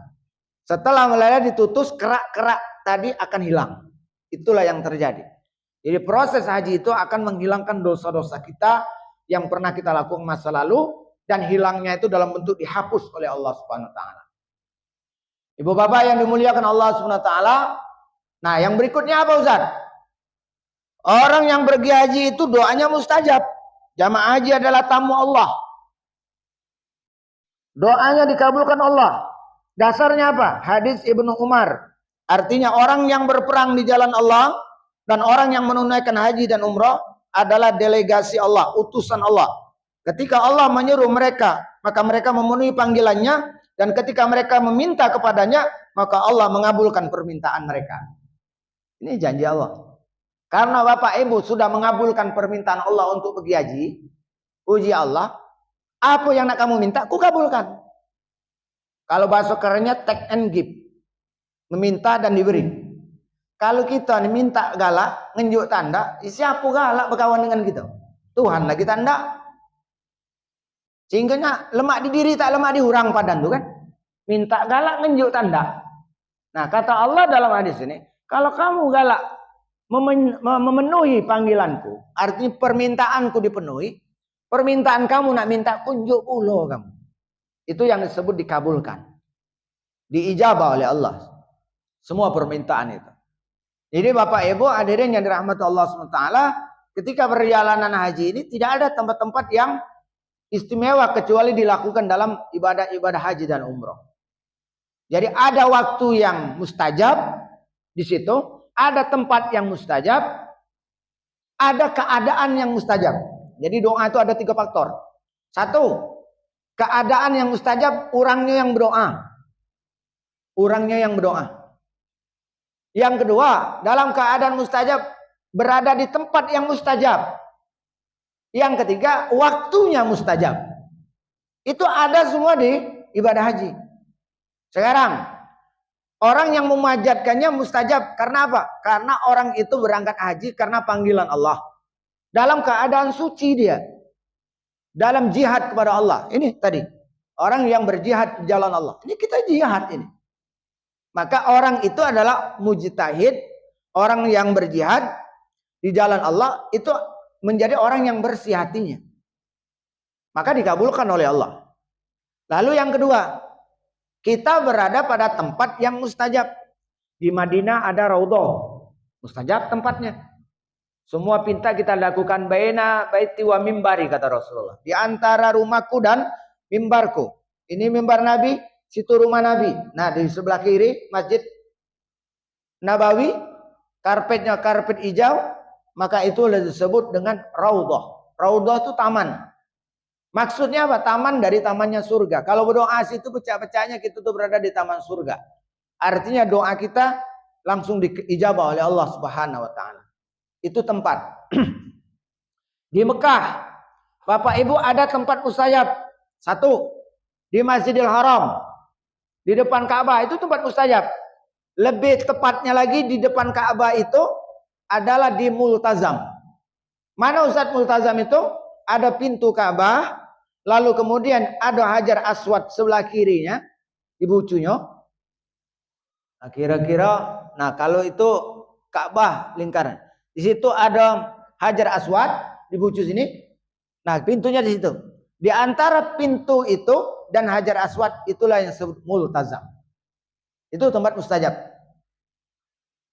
Setelah meleleh ditutus, kerak-kerak tadi akan hilang. Itulah yang terjadi. Jadi proses haji itu akan menghilangkan dosa-dosa kita yang pernah kita lakukan masa lalu dan hilangnya itu dalam bentuk dihapus oleh Allah Subhanahu wa taala. Ibu bapak yang dimuliakan Allah Subhanahu wa taala. Nah, yang berikutnya apa Ustaz? Orang yang pergi haji itu doanya mustajab. Jamaah haji adalah tamu Allah. Doanya dikabulkan Allah. Dasarnya apa? Hadis Ibnu Umar. Artinya orang yang berperang di jalan Allah dan orang yang menunaikan haji dan umrah adalah delegasi Allah, utusan Allah. Ketika Allah menyuruh mereka, maka mereka memenuhi panggilannya, dan ketika mereka meminta kepadanya, maka Allah mengabulkan permintaan mereka. Ini janji Allah. Karena Bapak Ibu sudah mengabulkan permintaan Allah untuk pergi haji, puji Allah, apa yang nak kamu minta, aku kabulkan. Kalau bahasa kerennya take and give, meminta dan diberi. Kalau kita minta galak, ngenjuk tanda, siapa galak berkawan dengan kita? Tuhan lagi tanda. Sehingga lemak di diri tak lemak di hurang padan tuh kan. Minta galak ngenjuk tanda. Nah, kata Allah dalam hadis ini, kalau kamu galak memenuhi panggilanku, artinya permintaanku dipenuhi, permintaan kamu nak minta kunjuk ulo kamu. Itu yang disebut dikabulkan. Diijabah oleh Allah. Semua permintaan itu. Jadi Bapak Ibu hadirin yang dirahmati Allah SWT, ketika perjalanan haji ini tidak ada tempat-tempat yang istimewa kecuali dilakukan dalam ibadah-ibadah haji dan umroh. Jadi ada waktu yang mustajab di situ, ada tempat yang mustajab, ada keadaan yang mustajab. Jadi doa itu ada 3 faktor. 1, keadaan yang mustajab, orangnya yang berdoa. Orangnya yang berdoa. Yang kedua, dalam keadaan mustajab, berada di tempat yang mustajab. Yang ketiga, waktunya mustajab. Itu ada semua di ibadah haji. Sekarang, orang yang memanjatkannya mustajab. Karena apa? Karena orang itu berangkat haji karena panggilan Allah. Dalam keadaan suci dia. Dalam jihad kepada Allah. Ini tadi. Orang yang berjihad di jalan Allah. Ini kita jihad ini. Maka orang itu adalah mujtahid. Orang yang berjihad di jalan Allah. Itu menjadi orang yang bersih hatinya. Maka dikabulkan oleh Allah. Lalu yang kedua. Kita berada pada tempat yang mustajab. Di Madinah ada raudhah. Mustajab tempatnya. Semua pinta kita lakukan baina baiti wa mimbari, kata Rasulullah. Di antara rumahku dan mimbarku. Ini mimbar Nabi, situ rumah Nabi. Nah, di sebelah kiri Masjid Nabawi, karpetnya karpet hijau, maka itu disebut dengan raudhah. Raudhah itu taman. Maksudnya apa? Taman dari tamannya surga. Kalau berdoa situ pecah-pecahnya kita tuh berada di taman surga. Artinya doa kita langsung diijabah oleh Allah Subhanahu wa taala. Itu tempat. Di Mekah, Bapak Ibu ada tempat mustajab. 1, di Masjidil Haram. Di depan Ka'bah itu tempat mustajab. Lebih tepatnya lagi di depan Ka'bah itu adalah di Multazam. Mana Ustaz Multazam itu? Ada pintu Ka'bah, lalu kemudian ada Hajar Aswad sebelah kirinya, di bucunya. Nah, kira-kira, nah kalau itu Ka'bah lingkaran. Di situ ada Hajar Aswad di bucu sini. Nah, pintunya di situ. Di antara pintu itu dan Hajar Aswad itulah yang disebut Multazam. Itu tempat mustajab.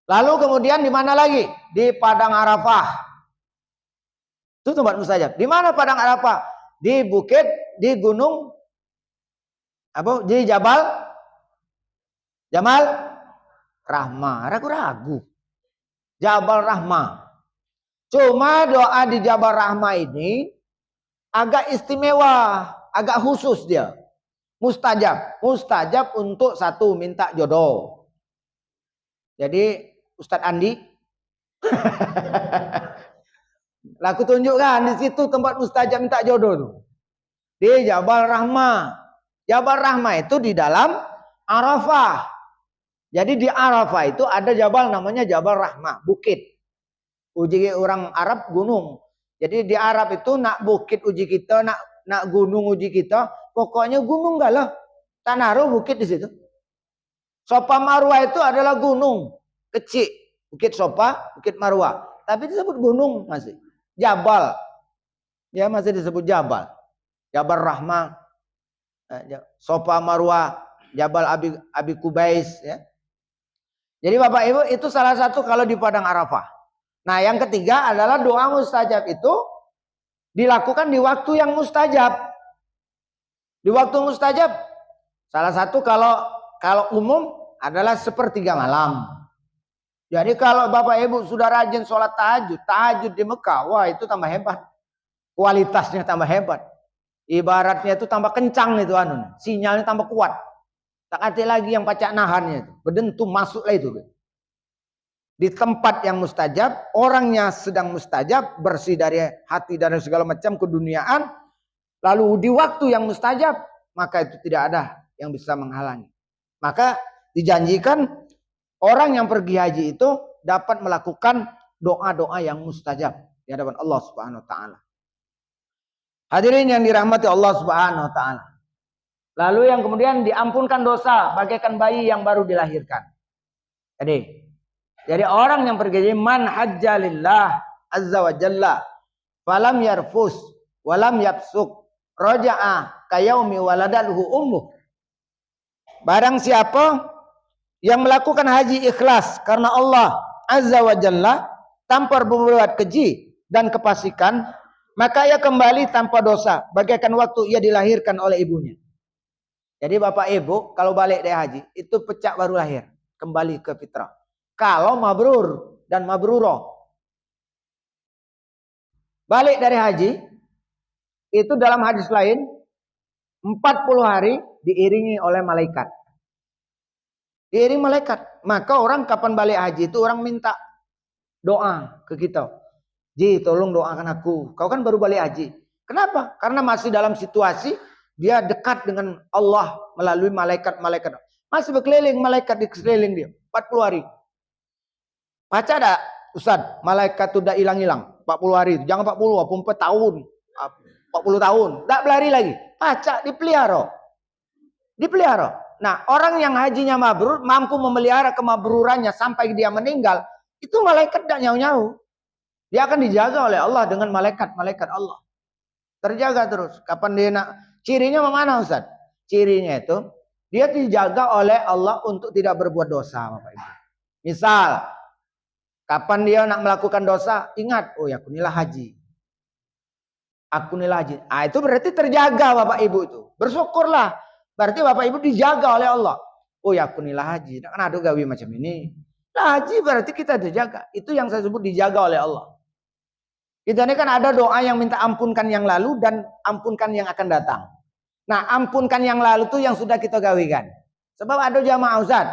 Lalu kemudian di mana lagi? Di Padang Arafah. Itu tempat mustajab. Di mana Padang Arafah? Di bukit, di gunung, apa? Di Jamal Rahmah. Ragu-ragu. Jabal Rahmah. Cuma doa di Jabal Rahmah ini agak istimewa, agak khusus dia. Mustajab. Mustajab untuk 1, minta jodoh. Jadi Ustadz Andi, aku tunjukkan di situ tempat mustajab minta jodoh tuh. Di Jabal Rahmah. Jabal Rahmah itu di dalam Arafah. Jadi di Arafah itu ada jabal namanya Jabal Rahmah, bukit. Uji orang Arab gunung. Jadi di Arab itu nak bukit uji kita, nak gunung uji kita, pokoknya gunung enggak lah. Tanaruh bukit di situ. Sofa Marwah itu adalah gunung kecil, Bukit Sofa, Bukit Marwah. Tapi disebut gunung masih. Jabal. Ya masih disebut jabal. Jabal Rahmah, Sofa Marwah. Jabal Abi Kubais ya. Jadi Bapak Ibu itu salah satu kalau di padang Arafah. Nah, yang ketiga adalah doa mustajab itu dilakukan di waktu yang mustajab. Di waktu mustajab salah satu kalau umum adalah sepertiga malam. Jadi kalau Bapak Ibu sudah rajin sholat tahajud di Mekah, wah itu tambah hebat. Kualitasnya tambah hebat. Ibaratnya itu tambah kencang itu sinyalnya tambah kuat. Tak ada lagi yang pacak nahannya itu. Berdentum masuklah itu. Di tempat yang mustajab, orangnya sedang mustajab, bersih dari hati dan segala macam keduniaan. Lalu di waktu yang mustajab, maka itu tidak ada yang bisa menghalangi. Maka dijanjikan orang yang pergi haji itu dapat melakukan doa-doa yang mustajab di hadapan Allah Subhanahu wa taala. Hadirin yang dirahmati Allah Subhanahu wa taala. Lalu yang kemudian diampunkan dosa bagaikan bayi yang baru dilahirkan. Jadi orang yang pergi man hajja lillah azza wa jalla falam yarfus walam yafsuk raja'a kayaumi waladalhu ummuh. Barang siapa yang melakukan haji ikhlas karena Allah azza wa jalla tanpa berbuat keji dan kefasikan, maka ia kembali tanpa dosa bagaikan waktu ia dilahirkan oleh ibunya. Jadi Bapak Ibu kalau balik dari haji itu pecah baru lahir, kembali ke fitrah. Kalau mabrur dan mabruro balik dari haji itu dalam hadis lain 40 hari diiringi oleh malaikat. Diiringi malaikat. Maka orang kapan balik haji itu orang minta doa ke kita. Ji, tolong doakan aku. Kau kan baru balik haji. Kenapa? Karena masih dalam situasi dia dekat dengan Allah melalui malaikat-malaikat. Masih berkeliling malaikat di sekeliling dia. 40 hari. Baca dah Ustaz, malaikat itu udah hilang-hilang. 40 hari. Jangan 40, 44 tahun. 40 tahun. Tak berlari lagi. Baca, dipelihara. Dipelihara. Nah, orang yang hajinya mabrur mampu memelihara kemabrurannya sampai dia meninggal. Itu malaikat tidak nyau-nyau. Dia akan dijaga oleh Allah dengan malaikat-malaikat Allah. Terjaga terus. Kapan dia nak. Cirinya mana Ustaz? Cirinya itu dia dijaga oleh Allah untuk tidak berbuat dosa, Bapak Ibu. Misal, kapan dia nak melakukan dosa, ingat, oh ya, aku nilai haji. Aku nilai haji. Ah, itu berarti terjaga Bapak Ibu itu. Bersyukurlah. Berarti Bapak Ibu dijaga oleh Allah. Oh ya, aku nilai haji. Kan ada gawi macam ini. Nah, haji berarti kita dijaga. Itu yang saya sebut dijaga oleh Allah. Kita ini kan ada doa yang minta ampunkan yang lalu dan ampunkan yang akan datang. Nah, ampunkan yang lalu itu yang sudah kita gawikan. Sebab ada jamaah Ustaz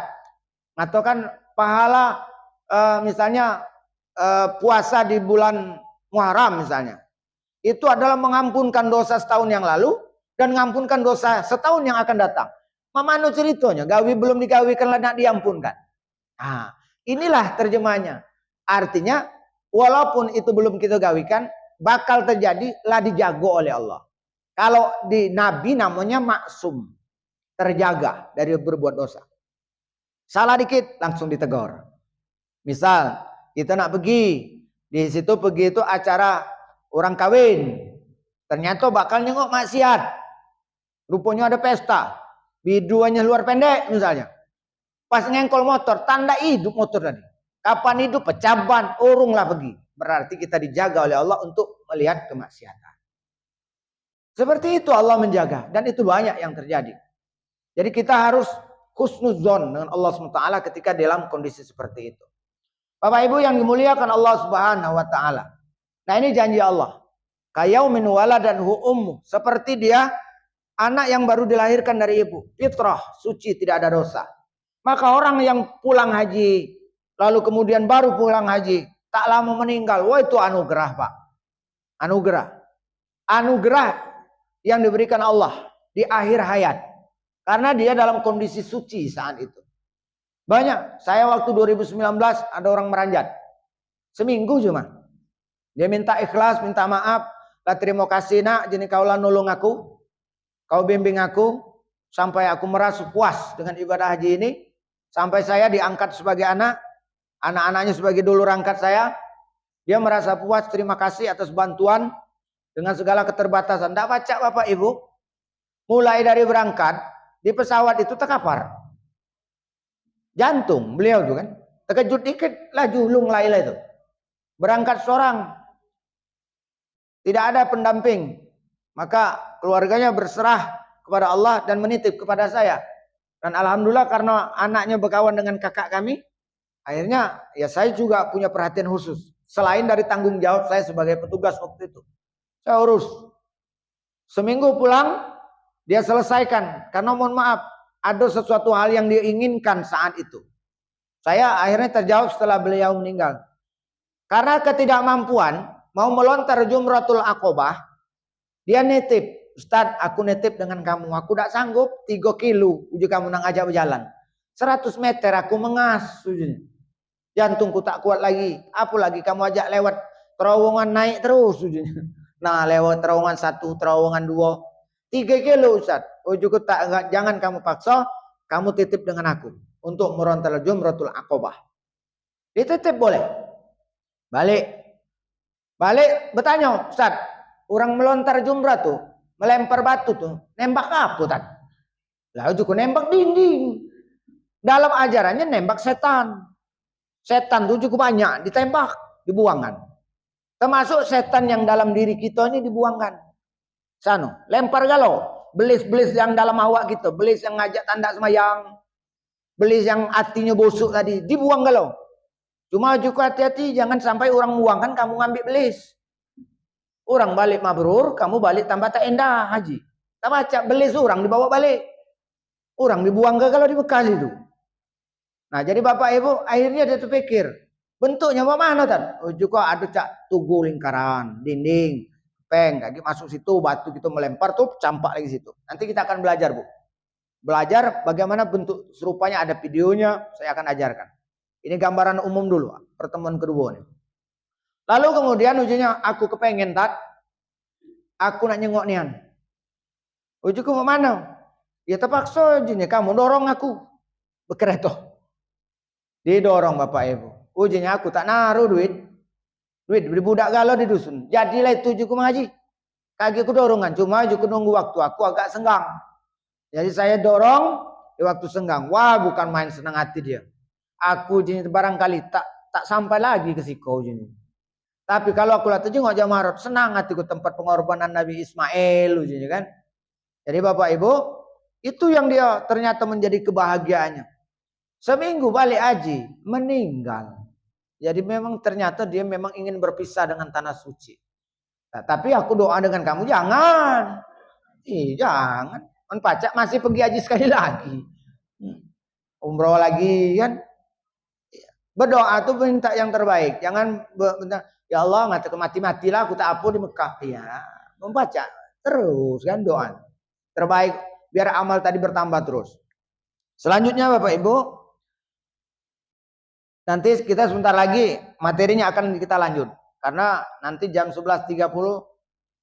mengatakan pahala misalnya puasa di bulan Muharram misalnya. Itu adalah mengampunkan dosa setahun yang lalu dan mengampunkan dosa setahun yang akan datang. Mamanu ceritanya, gawi belum digawikan lah nak diampunkan. Nah, inilah terjemahnya. Artinya walaupun itu belum kita gawikan, bakal terjadi lah dijago oleh Allah. Kalau di Nabi namanya maksum. Terjaga dari berbuat dosa. Salah dikit langsung ditegur. Misal kita nak pergi. Di situ pergi itu acara orang kawin. Ternyata bakal nengok maksiat. Rupanya ada pesta. Biduannya luar pendek misalnya. Pas ngengkol motor. Tanda hidup motor tadi. Kapan hidup pecah ban. Urunglah pergi. Berarti kita dijaga oleh Allah untuk melihat kemaksiatan. Seperti itu Allah menjaga. Dan itu banyak yang terjadi. Jadi kita harus husnuzon dengan Allah SWT ketika dalam kondisi seperti itu. Bapak Ibu yang dimuliakan Allah Subhanahu wa taala. Nah, ini janji Allah. Kayaumin waladanhu ummu. Seperti dia anak yang baru dilahirkan dari ibu. Fitrah, suci, tidak ada dosa. Maka orang yang pulang haji, lalu kemudian baru pulang haji, tak lama meninggal. Wah, itu anugerah, Pak. Anugerah. Anugerah yang diberikan Allah di akhir hayat. Karena dia dalam kondisi suci saat itu. Banyak. Saya waktu 2019 ada orang meranjat. Seminggu cuma. Dia minta ikhlas, minta maaf. Lah terima kasih nak, jadi kaulah nolong aku. Kau bimbing aku. Sampai aku merasa puas dengan ibadah haji ini. Sampai saya diangkat sebagai anak. Anak-anaknya sebagai dulur angkat saya. Dia merasa puas, terima kasih atas bantuan. Dengan segala keterbatasan. Tidak baca Bapak Ibu. Mulai dari berangkat. Di pesawat itu terkapar. Jantung beliau tuh kan. Terkejut dikit laju ulung Laila itu. Berangkat seorang. Tidak ada pendamping. Maka keluarganya berserah kepada Allah dan menitip kepada saya. Dan alhamdulillah karena anaknya berkawan dengan kakak kami, akhirnya ya saya juga punya perhatian khusus. Selain dari tanggung jawab saya sebagai petugas waktu itu. Saya urus. Seminggu pulang, dia selesaikan. Karena mohon maaf, ada sesuatu hal yang dia inginkan saat itu. Saya akhirnya terjawab setelah beliau meninggal. Karena ketidakmampuan, mau melontar Jumratul Aqobah, dia nitip. Ustaz, aku nitip dengan kamu. Aku tidak sanggup 3 kilo. Uji kamu nang ajak berjalan. 100 meter aku mengas. Jantungku tak kuat lagi. Apalagi kamu ajak lewat terowongan naik terus. Nah, lewat terowongan 1, terowongan 2. 3 kilo Ustaz. Ujiku tak, jangan kamu paksa. Kamu titip dengan aku. Untuk merontal Jumratul Aqobah. Dititip boleh. Balik bertanya, Ustaz. Orang melontar jumrah tuh. Melempar batu tuh. Nembak apa Ustaz? Lah ujiku nembak dinding. Dalam ajarannya nembak setan. Setan tuh cukup banyak. Ditembak. Dibuangkan. Termasuk setan yang dalam diri kita ini dibuangkan. Sano, lempar galau. Belis-belis yang dalam awak kita. Belis yang ngajak tanda semayang. Belis yang hatinya busuk tadi. Dibuang galau. Cuma juga hati-hati. Jangan sampai orang buangkan kamu ngambil belis. Orang balik mabrur. Kamu balik tambah tak endah haji. Tak baca belis orang dibawa balik. Orang dibuang galau di bekas itu. Nah jadi bapak ibu akhirnya dia terpikir. Bentuknya mana kan? Oh juga ada cak tugu lingkaran. Dinding. Peng. Kaki masuk situ. Batu kita melempar tuh. Campak lagi situ. Nanti kita akan belajar bu. Belajar bagaimana bentuk serupanya, ada videonya, saya akan ajarkan. Ini gambaran umum dulu, pertemuan kedua nih. Lalu kemudian ujinya, aku kepengen Tat, aku nak nyengok nian. Ujiku mau mana? Ya terpaksa ujinya, kamu dorong aku berkereta. Didorong bapak ibu. Ujinya aku tak naruh duit budak galau di dusun. Jadilah itu ujiku mengaji. Kaki aku dorongan, cuma ujiku nunggu waktu, aku agak senggang. Jadi saya dorong di waktu senggang. Wah bukan main senang hati dia. Aku jenis barangkali tak sampai lagi ke siko jenis. Tapi kalau aku lihat jengok Jamarot, senang hatiku tempat pengorbanan Nabi Ismail jenis kan. Jadi bapak ibu, itu yang dia ternyata menjadi kebahagiaannya. Seminggu balik haji, meninggal. Jadi memang ternyata dia memang ingin berpisah dengan tanah suci. Nah, tapi aku doa dengan kamu, jangan. Jangan. Pacak masih pergi haji sekali lagi. Umroh lagi kan. Berdoa tuh minta yang terbaik. Jangan ya Allah ngatakan mati-matilah aku tak apa di Mekah. Ya, membaca terus kan doa. Terbaik biar amal tadi bertambah terus. Selanjutnya Bapak Ibu, nanti kita sebentar lagi materinya akan kita lanjut. Karena nanti jam 11.30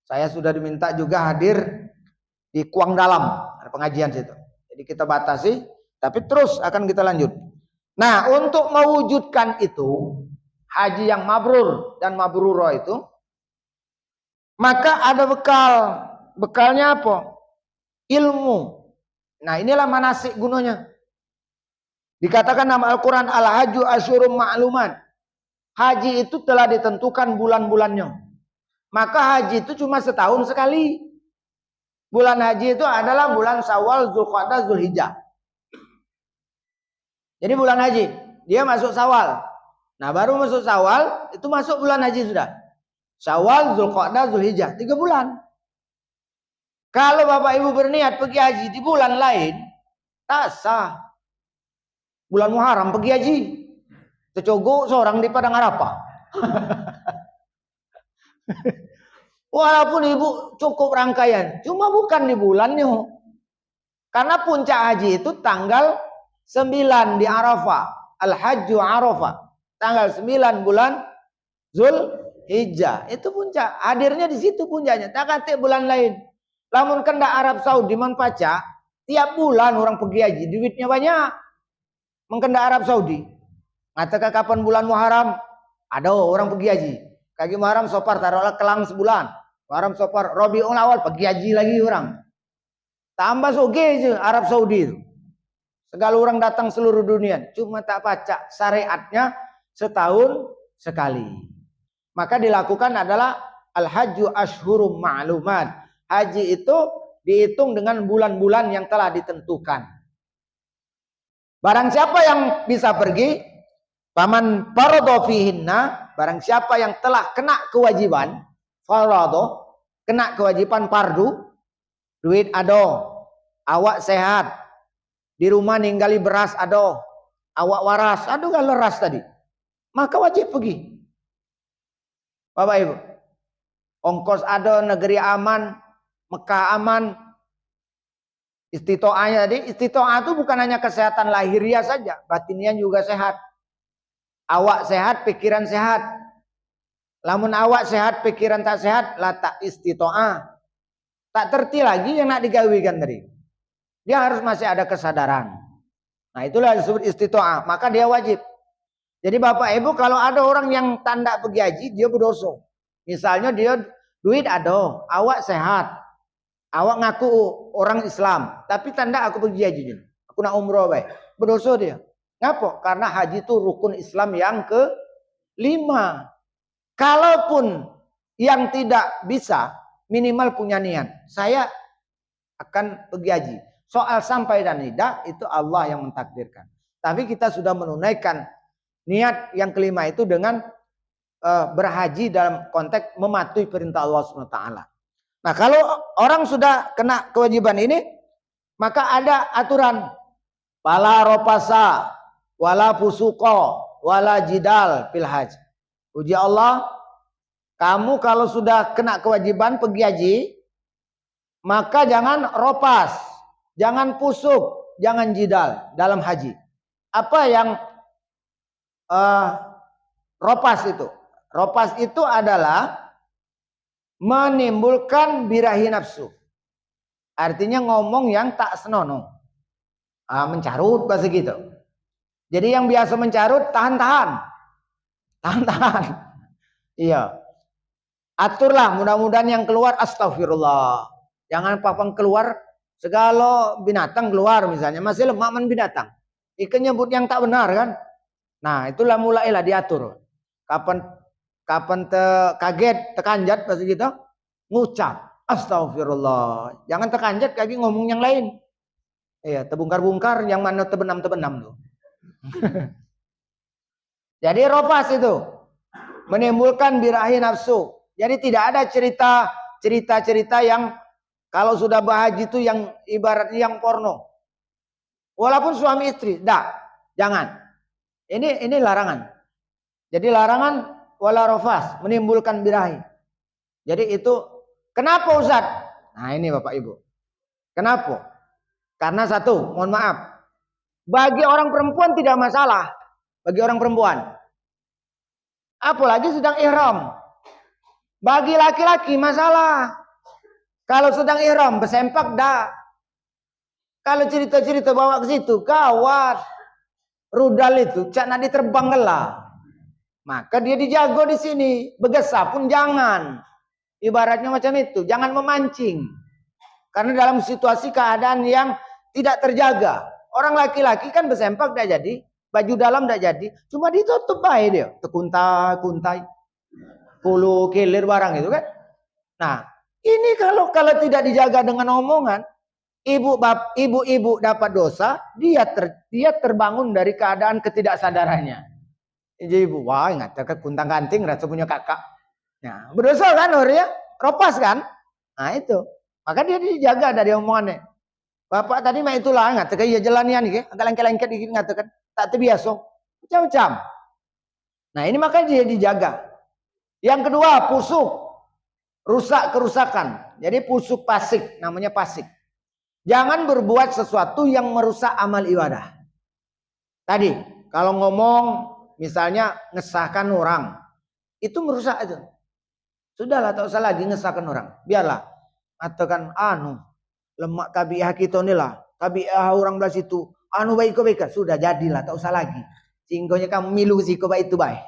saya sudah diminta juga hadir di Kuang Dalam, ada pengajian situ. Jadi kita batasi, tapi terus akan kita lanjut. Nah, untuk mewujudkan itu, haji yang mabrur dan mabruro itu, maka ada bekal. Bekalnya apa? Ilmu. Nah, inilah manasik gunanya. Dikatakan nama Al-Quran, Al-Hajju Asyurum Ma'luman. Haji itu telah ditentukan bulan-bulannya. Maka haji itu cuma setahun sekali. Bulan haji itu adalah bulan Syawal, Zulqa'dah, Zulhijjah. Jadi bulan haji, dia masuk Syawal. Nah baru masuk Syawal, itu masuk bulan haji sudah. Syawal, Zulqa'dah, Zulhijjah. 3 bulan. Kalau bapak ibu berniat pergi haji di bulan lain, tak sah. Bulan Muharram pergi haji. Tercogok seorang di Padang Arafah. Walaupun ibu cukup rangkaian, cuma bukan di bulannya. Karena puncak haji itu tanggal 9 di Arafah. Al-Hajju Arafah. Tanggal 9 bulan Zulhijjah. Itu puncak. Hadirnya di situ puncaknya. Tak kata bulan lain. Lamun kendak Arab Saudi manpaca, tiap bulan orang pergi haji. Duitnya banyak. Mengkendak Arab Saudi. Ngatakan kapan bulan Muharram? Ada orang pergi haji. Kaki Muharram sopar taruhlah kelang sebulan. Muharram sopar Rabiul Awal pergi haji lagi orang. Tambah soge aja Arab Saudi itu. Segala orang datang seluruh dunia. Cuma tak baca syariatnya setahun sekali. Maka dilakukan adalah al-hajju ashhurum ma'lumat. Haji itu dihitung dengan bulan-bulan yang telah ditentukan. Barang siapa yang bisa pergi, paman faradha fihinna, barang siapa yang telah kena kewajiban, faradha, kena kewajiban fardu, duit ado, awak sehat, di rumah ninggali beras ado, awak waras, aduh gak leras tadi, maka wajib pergi. Bapak Ibu, ongkos ado, negeri aman, Mekah aman, istitoahnya tadi, istitoah itu bukan hanya kesehatan lahiriah saja, batiniah juga sehat. Awak sehat, pikiran sehat. Lamun awak sehat, pikiran tak sehat, lah tak istitoah. Tak terti lagi yang nak digawikan tadi. Dia harus masih ada kesadaran. Nah itulah disebut istitoah. Maka dia wajib. Jadi Bapak Ibu kalau ada orang yang tanda pergi haji, dia berdosa. Misalnya dia duit ada, awak sehat. Awak ngaku orang Islam. Tapi tanda aku pergi haji. Aku nak umroh baik. Berdosa dia. Ngapa? Karena haji itu rukun Islam yang ke-5. Kalaupun yang tidak bisa, minimal punya niat. Saya akan pergi haji. Soal sampai dan tidak itu Allah yang mentakdirkan. Tapi kita sudah menunaikan niat yang ke-5 itu dengan berhaji dalam konteks mematuhi perintah Allah SWT. Nah kalau orang sudah kena kewajiban ini, maka ada aturan. Wala ropasa, wala fusuko, wala jidal fil haji. Puji Allah, kamu kalau sudah kena kewajiban pergi haji, maka jangan ropas, jangan pusuk, jangan jidal dalam haji. Apa yang ropas itu? Ropas itu adalah menimbulkan birahi nafsu. Artinya ngomong yang tak senonoh. Mencarut bahasa gitu. Jadi yang biasa mencarut tahan-tahan. Tahan-tahan. Iya. Aturlah mudah-mudahan yang keluar astagfirullah. Jangan papang keluar segala binatang keluar misalnya. Masih lemah man binatang. Ikan nyebut yang tak benar kan. Nah itulah mulailah diatur. Kapan kaget tekanjat pas gitu ngucap astagfirullah. Jangan tekanjat kaki ngomong yang lain. Iya, terbungkar-bungkar yang mana tebenam-tebenam tuh. Jadi ropas itu menimbulkan birahi nafsu. Jadi tidak ada cerita-cerita yang kalau sudah berhaji itu yang ibaratnya yang porno. Walaupun suami istri, jangan. Ini larangan. Jadi larangan wala rofas, menimbulkan birahi. Jadi itu kenapa Ustaz? Nah ini Bapak Ibu. Kenapa? Karena satu, mohon maaf. Bagi orang perempuan tidak masalah. Bagi orang perempuan. Apalagi sedang ihram. Bagi laki-laki masalah. Kalau sedang ihram bersempak dah. Kalau cerita-cerita bawa ke situ gawat. Rudal itu cak nak diterbang gelah. Maka dia dijago di sini. Bergesah pun jangan. Ibaratnya macam itu. Jangan memancing. Karena dalam situasi keadaan yang tidak terjaga. Orang laki-laki kan bersempak tidak jadi. Baju dalam tidak jadi. Cuma ditutup baik dia. Kuntai. Puluh kilir barang itu kan. Nah. Ini kalau tidak dijaga dengan omongan. Ibu-ibu dapat dosa. Dia terbangun dari keadaan ketidaksadarannya. Jadi ibu, wah ingat kuntang ganting rasa punya kakak. Nah, berdosa kan orangnya, ropas kan? Nah itu, maka dia dijaga dari omongannya. Bapak tadi mah itulah ingat, kayak jalannya nih, agak lengket-lengket dikit ngatakan tak terbiasa, macam-macam. Nah ini maka dia dijaga. Yang kedua pusuk, rusak kerusakan. Jadi pusuk pasik, namanya pasik. Jangan berbuat sesuatu yang merusak amal ibadah. Tadi kalau ngomong misalnya ngesahkan orang, itu merusak itu. Sudahlah tak usah lagi ngesahkan orang. Biarlah. Katakan lemak tabiah kita ni lah. Tabiah orang belah situ. Baik. Sudah jadilah tak usah lagi. Singgonya kamu milu siko baik itu baik.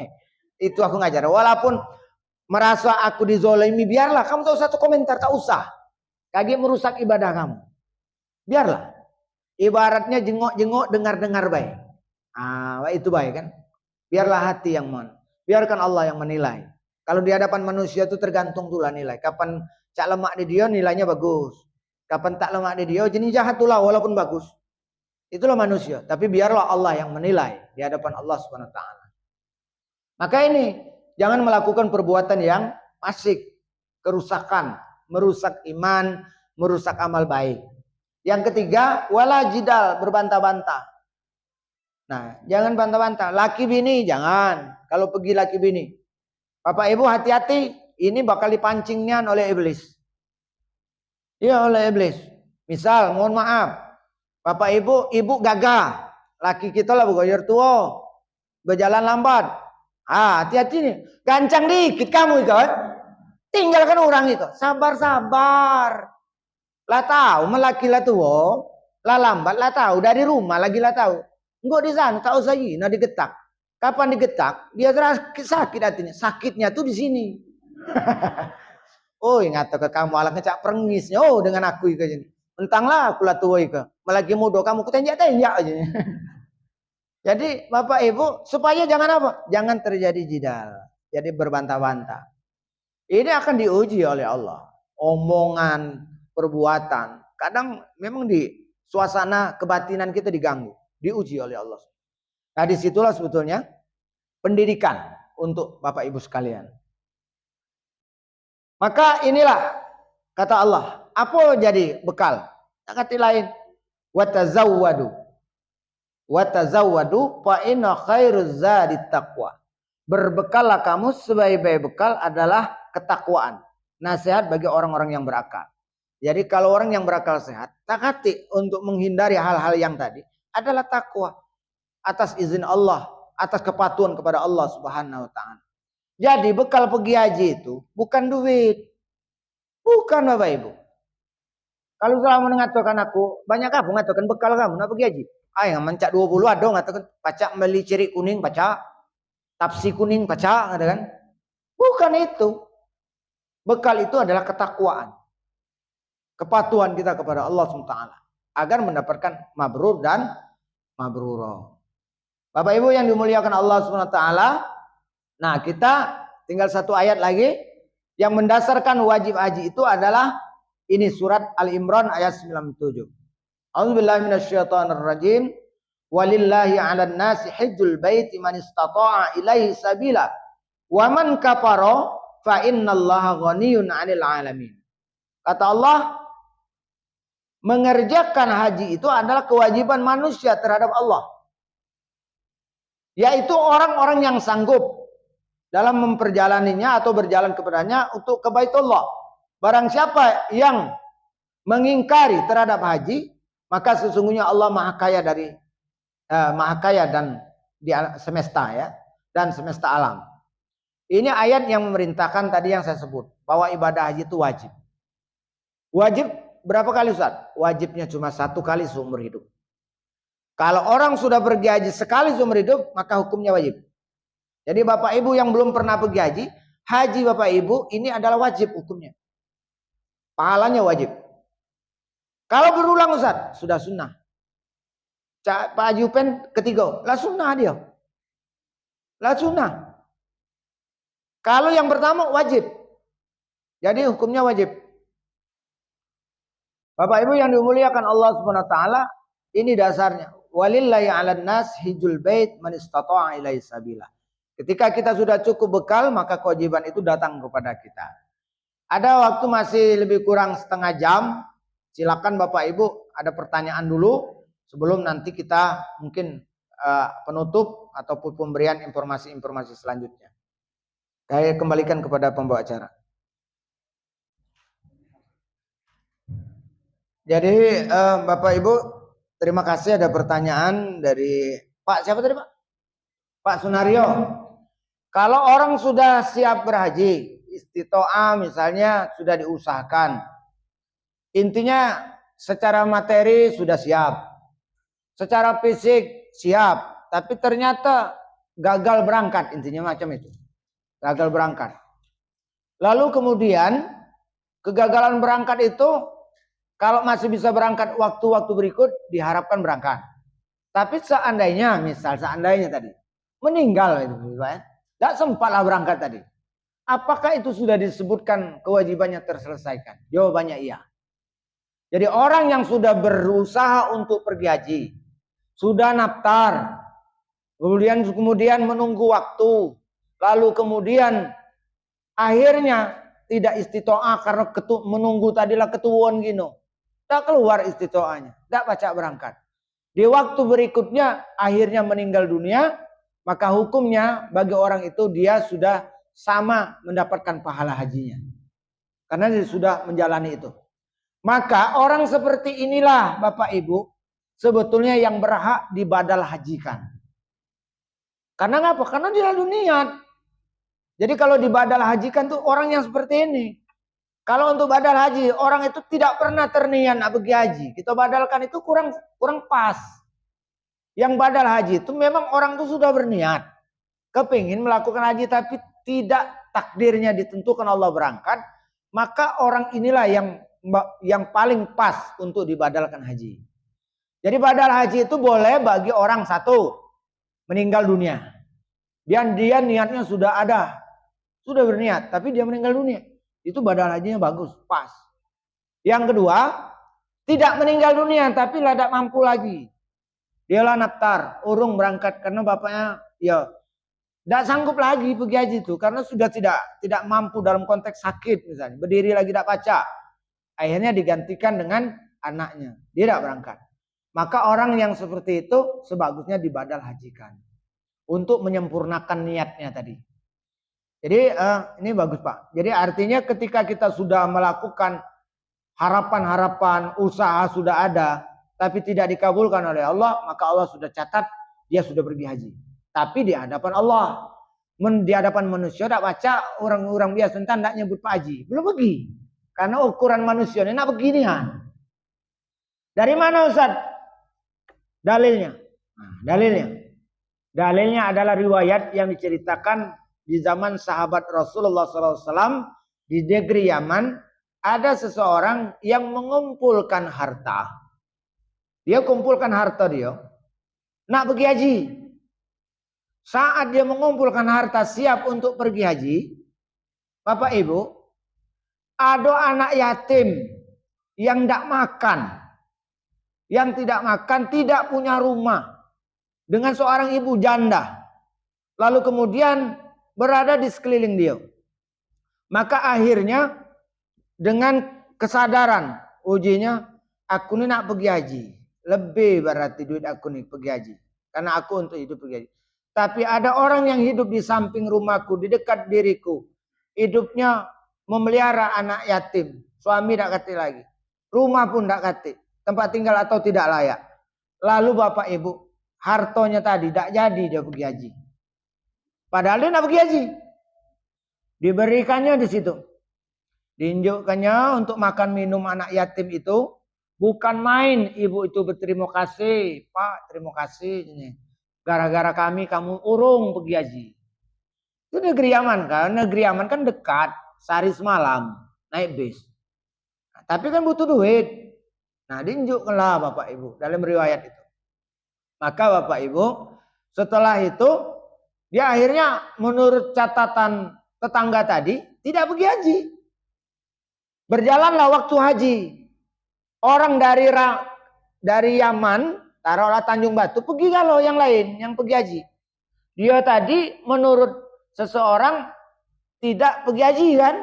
Itu aku ngajar. Walaupun merasa aku dizolimi biarlah. Kamu tak usah komentar tak usah. Kaki merusak ibadah kamu. Biarlah. Ibaratnya jengok-jengok, dengar-dengar baik. Itu baik kan? Biarlah hati yang biarkan Allah yang menilai. Kalau di hadapan manusia itu tergantung tulah nilai. Kapan cak lemak di dia nilainya bagus. Kapan tak lemak di dia jenis jahat tulah walaupun bagus. Itulah manusia. Tapi biarlah Allah yang menilai di hadapan Allah Subhanahu wa taala. Maka ini jangan melakukan perbuatan yang fasik, kerusakan, merusak iman, merusak amal baik. Yang ketiga, wala jidal, berbantah-bantah. Nah, jangan bantah-bantah. Laki bini jangan. Kalau pergi laki bini, Bapak Ibu hati-hati, ini bakal dipancingnya oleh iblis. Iya, oleh iblis. Misal, mohon maaf, Bapak Ibu gagah, laki kita lah begoyor tua, berjalan lambat. Hati-hati nih, gancang dikit kamu itu, tinggalkan orang itu, sabar-sabar. Lah tahu, melaki lah tua, lah lambat, lah tahu dari rumah lagi lah tahu. Enggak di sana, tak usah nah digetak. Kapan digetak? Dia sakit hatinya. Sakitnya tuh di sini. Oh, ingat ke kamu alat ngecak perengisnya. Oh, dengan aku itu jadi. Entanglah aku lah tua itu. Melagi muda kamu kutenjak-tenjak aja. Jadi Bapak Ibu supaya jangan apa? Jangan terjadi jidal. Jadi berbantah-bantah. Ini akan diuji oleh Allah. Omongan, perbuatan. Kadang memang di suasana kebatinan kita diganggu. Diuji oleh Allah. Nah disitulah sebetulnya pendidikan untuk Bapak Ibu sekalian. Maka inilah kata Allah. Apa jadi bekal? Kata lain. Watazawwadu. Watazawwadu fa inna khairuz zadi taqwa. Berbekallah kamu, sebaik-baik bekal adalah ketakwaan. Nasihat bagi orang-orang yang berakal. Jadi kalau orang yang berakal sehat, takati untuk menghindari hal-hal yang tadi adalah takwa. Atas izin Allah, atas kepatuhan kepada Allah Subhanahu wa taala. Jadi bekal pergi haji itu bukan duit. Bukan Bapak Ibu. Kalau selama mengatakan aku, banyak kamu mengatakan bekal kamu nak pergi haji. Yang mencak 20 ada mengatakan pacak beli ciri kuning pacak, tapsi kuning pacak katakan. Bukan itu. Bekal itu adalah ketakwaan. Kepatuhan kita kepada Allah Subhanahu wa taala agar mendapatkan mabrur dan mabrurah. Bapak Ibu yang dimuliakan Allah Subhanahu wa taala. Nah, kita tinggal satu ayat lagi yang mendasarkan wajib haji itu adalah ini surat Al-Imran ayat 97. A'udzubillahi minasyaitonirrajim. Walillahi 'alan nasi hajjul baiti man istata'a ilaihi sabila. Wa man kafara fa innallaha ghaniyun 'anil 'alamin. Kata Allah, mengerjakan haji itu adalah kewajiban manusia terhadap Allah. Yaitu orang-orang yang sanggup dalam memperjalaninya atau berjalan kepadanya untuk ke Baitullah. Barang siapa yang mengingkari terhadap haji, maka sesungguhnya Allah maha kaya dan di semesta ya, dan semesta alam. Ini ayat yang memerintahkan tadi yang saya sebut, bahwa ibadah haji itu wajib. Wajib berapa kali Ustaz? Wajibnya cuma 1 kali seumur hidup. Kalau orang sudah pergi haji sekali seumur hidup, maka hukumnya wajib. Jadi Bapak Ibu yang belum pernah pergi haji Bapak Ibu ini adalah wajib hukumnya. Pahalanya wajib. Kalau berulang Ustaz, sudah sunnah. Pak Haji Upen ketiga, lah sunnah dia. Lah sunnah. Kalau yang pertama wajib. Jadi hukumnya wajib. Bapak Ibu yang dimuliakan Allah Subhanahu wa taala, ini dasarnya. Walillahi 'alan nas hijjul bait man istata'a ilaihi sabila. Ketika kita sudah cukup bekal, maka kewajiban itu datang kepada kita. Ada waktu masih lebih kurang setengah jam. Silakan Bapak Ibu ada pertanyaan dulu sebelum nanti kita mungkin penutup ataupun pemberian informasi-informasi selanjutnya. Saya kembalikan kepada pembawa acara. Jadi Bapak Ibu, terima kasih ada pertanyaan dari Pak siapa tadi Pak? Pak Sunario. Kalau orang sudah siap berhaji, istitoah misalnya sudah diusahakan. Intinya secara materi sudah siap. Secara fisik siap, tapi ternyata gagal berangkat, intinya macam itu. Gagal berangkat. Lalu kemudian kegagalan berangkat itu Kalau masih bisa berangkat waktu-waktu berikut, diharapkan berangkat. Tapi seandainya, seandainya tadi meninggal itu, tidak sempatlah berangkat tadi. Apakah itu sudah disebutkan kewajibannya terselesaikan? Jawabannya iya. Jadi orang yang sudah berusaha untuk pergi haji, sudah naftar, kemudian menunggu waktu, lalu kemudian akhirnya tidak istitoah karena menunggu tadilah ketuwon gino. Tak keluar istitoahnya, tak baca berangkat. Di waktu berikutnya akhirnya meninggal dunia, maka hukumnya bagi orang itu dia sudah sama mendapatkan pahala hajinya. Karena dia sudah menjalani itu. Maka orang seperti inilah Bapak Ibu sebetulnya yang berhak dibadal hajikan. Karena ngapa? Karena dia lalu niat. Jadi kalau dibadal hajikan tuh orang yang seperti ini. Kalau untuk badal haji, orang itu tidak pernah terniat nak pergi haji. Kita badalkan itu kurang pas. Yang badal haji itu memang orang itu sudah berniat. Kepingin melakukan haji tapi tidak takdirnya ditentukan Allah berangkat. Maka orang inilah yang paling pas untuk dibadalkan haji. Jadi badal haji itu boleh bagi orang satu meninggal dunia. Dia niatnya sudah ada. Sudah berniat tapi dia meninggal dunia. Itu badal hajinya bagus, pas. Yang kedua, tidak meninggal dunia tapi tidak mampu lagi. Dialah naftar, urung berangkat karena bapaknya ya tidak sanggup lagi pergi haji itu karena sudah tidak mampu dalam konteks sakit misalnya, berdiri lagi tidak baca. Akhirnya digantikan dengan anaknya, dia tidak berangkat. Maka orang yang seperti itu sebagusnya dibadal hajikan untuk menyempurnakan niatnya tadi. Jadi ini bagus Pak. Jadi artinya ketika kita sudah melakukan harapan-harapan, usaha sudah ada, tapi tidak dikabulkan oleh Allah, maka Allah sudah catat dia sudah pergi haji. Tapi di hadapan Allah, di hadapan manusia tidak baca orang-orang biasa entah tidak nyebut Pak Haji, belum pergi. Karena ukuran manusia ini nak beginian. Dari mana Ustaz? Dalilnya. Nah, dalilnya adalah riwayat yang diceritakan di zaman sahabat Rasulullah SAW di negeri Yaman, ada seseorang yang mengumpulkan harta. Dia kumpulkan harta dia, nak pergi haji. Saat dia mengumpulkan harta siap untuk pergi haji, Bapak Ibu, ada anak yatim yang tidak makan, tidak punya rumah, dengan seorang ibu janda. Lalu kemudian berada di sekeliling dia. Maka akhirnya dengan kesadaran ujinya, aku ini nak pergi haji. Lebih berarti duit aku nih pergi haji. Karena aku untuk hidup pergi haji. Tapi ada orang yang hidup di samping rumahku, di dekat diriku. Hidupnya memelihara anak yatim. Suami tidak kati lagi. Rumah pun tidak kati. Tempat tinggal atau tidak layak. Lalu Bapak Ibu, hartonya tadi tidak jadi dia pergi haji. Padahal dia nak pergi haji. Diberikannya di situ. Diinjukkannya untuk makan minum anak yatim itu. Bukan main ibu itu berterima kasih. Pak terima kasih. Gara-gara kamu urung pergi haji. Itu negeri Yaman kan. Negeri Yaman kan dekat. Sehari semalam. Naik bis. Nah, tapi kan butuh duit. Nah diinjukkanlah Bapak Ibu. Dalam riwayat itu. Maka Bapak Ibu. Setelah itu. Dia akhirnya menurut catatan tetangga tadi tidak pergi haji. Berjalanlah waktu haji. Orang dari Yaman, taruhlah Tanjung Batu, pergi kalau yang lain yang pergi haji. Dia tadi menurut seseorang tidak pergi haji kan?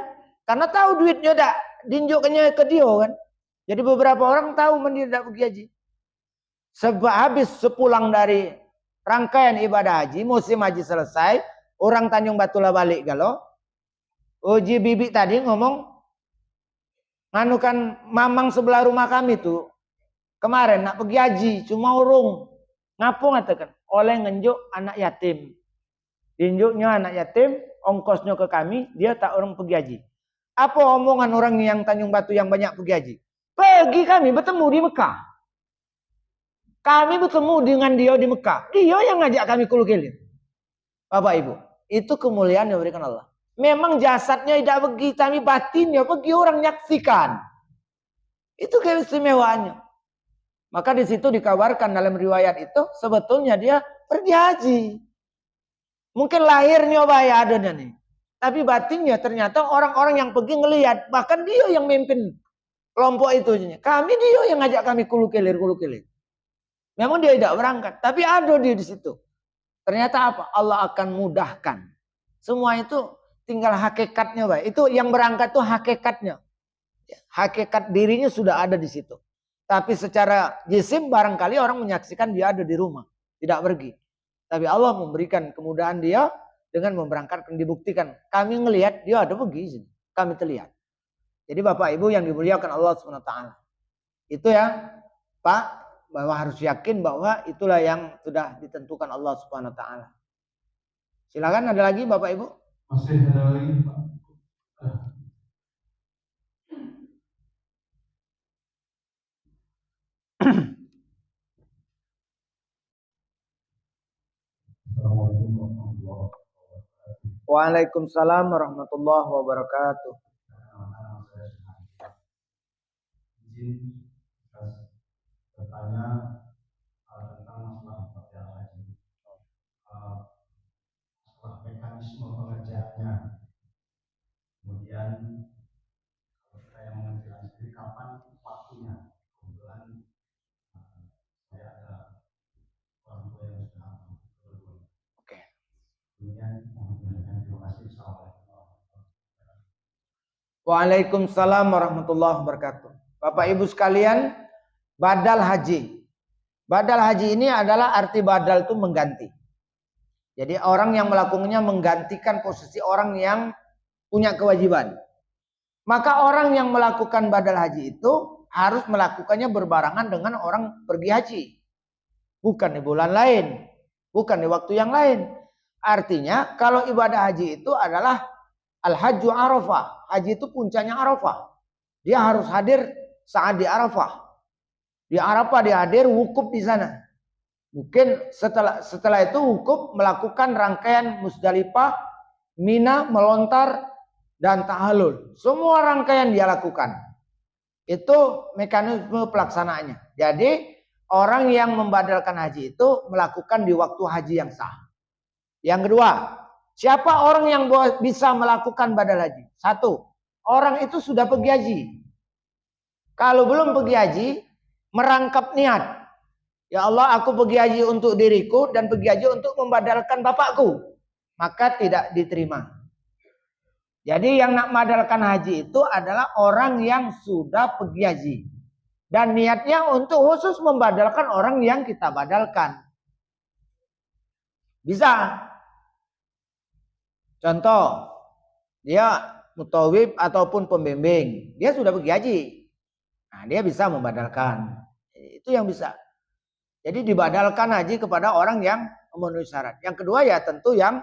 Karena tahu duitnya tidak diinjukkannya ke dia kan. Jadi beberapa orang tahu dia tidak pergi haji. Sebab habis sepulang dari rangkaian ibadah haji, musim haji selesai, orang Tanjung Batu lah balik kalau. Uji bibi tadi ngomong, nganukan mamang sebelah rumah kami tuh, kemarin nak pergi haji, cuma urung. Ngapo ngatakan? Oleh ngenjuk anak yatim. Injuknya anak yatim, ongkosnya ke kami, dia tak orang pergi haji. Apa omongan orang yang Tanjung Batu yang banyak pergi haji? Pergi kami bertemu di Mekah. Kami bertemu dengan dia di Mekah. Dia yang ngajak kami kulukilin. Bapak Ibu. Itu kemuliaan yang diberikan Allah. Memang jasadnya tidak pergi. Tapi batinnya pergi orang nyaksikan. Itu keistimewaannya. Maka di situ dikabarkan dalam riwayat itu sebetulnya dia pergi haji. Mungkin lahirnya ya adanya nih. Tapi batinnya ternyata orang-orang yang pergi ngelihat. Bahkan dia yang mimpin kelompok itu. Kami dia yang ngajak kami kulu-kilir. Memang dia tidak berangkat. Tapi ada dia di situ. Ternyata apa? Allah akan mudahkan. Semua itu tinggal hakikatnya, Pak. Itu yang berangkat itu hakikatnya. Hakikat dirinya sudah ada di situ. Tapi secara jisim barangkali orang menyaksikan dia ada di rumah. Tidak pergi. Tapi Allah memberikan kemudahan dia dengan memberangkatkan, dibuktikan. Kami ngelihat dia ada pergi. Kami terlihat. Jadi Bapak Ibu yang dimuliakan Allah SWT. Itu ya Pak, bahwa harus yakin bahwa itulah yang sudah ditentukan Allah SWT. Silakan ada lagi Bapak Ibu. Masih ada lagi Pak. Assalamualaikum warahmatullahi wabarakatuh. Waalaikumsalam warahmatullahi wabarakatuh. Izin bertanya tentang masalah ibadah haji. Masalah mekanisme pengerjaannya. Kemudian kalau saya mengerjakan sendiri kapan waktunya. Kebetulan saya ada orang tua yang sudah hafal. Oke. Kemudian terima kasih. Waalaikumsalam warahmatullahi wabarakatuh. Bapak Ibu sekalian, badal haji. Badal haji ini adalah arti badal itu mengganti. Jadi orang yang melakukannya menggantikan posisi orang yang punya kewajiban. Maka orang yang melakukan badal haji itu harus melakukannya berbarengan dengan orang pergi haji. Bukan di bulan lain. Bukan di waktu yang lain. Artinya kalau ibadah haji itu adalah Al-Hajju Arafah. Haji itu puncaknya Arafah. Dia harus hadir saat di Arafah. Di Arafah dia hadir, wukuf di sana. Mungkin setelah itu wukuf melakukan rangkaian Musdalifah, Mina, melontar, dan tahalul. Semua rangkaian dia lakukan. Itu mekanisme pelaksanaannya. Jadi orang yang membadalkan haji itu melakukan di waktu haji yang sah. Yang kedua, siapa orang yang bisa melakukan badal haji? Satu, orang itu sudah pergi haji. Kalau belum pergi haji, merangkap niat. Ya Allah, aku pergi haji untuk diriku dan pergi haji untuk membadalkan bapakku. Maka tidak diterima. Jadi yang nak membadalkan haji itu adalah orang yang sudah pergi haji. Dan niatnya untuk khusus membadalkan orang yang kita badalkan. Bisa. Contoh, dia mutawib ataupun pembimbing. Dia sudah pergi haji. Nah, dia bisa membadalkan. Itu yang bisa. Jadi dibadalkan haji kepada orang yang memenuhi syarat. Yang kedua ya tentu yang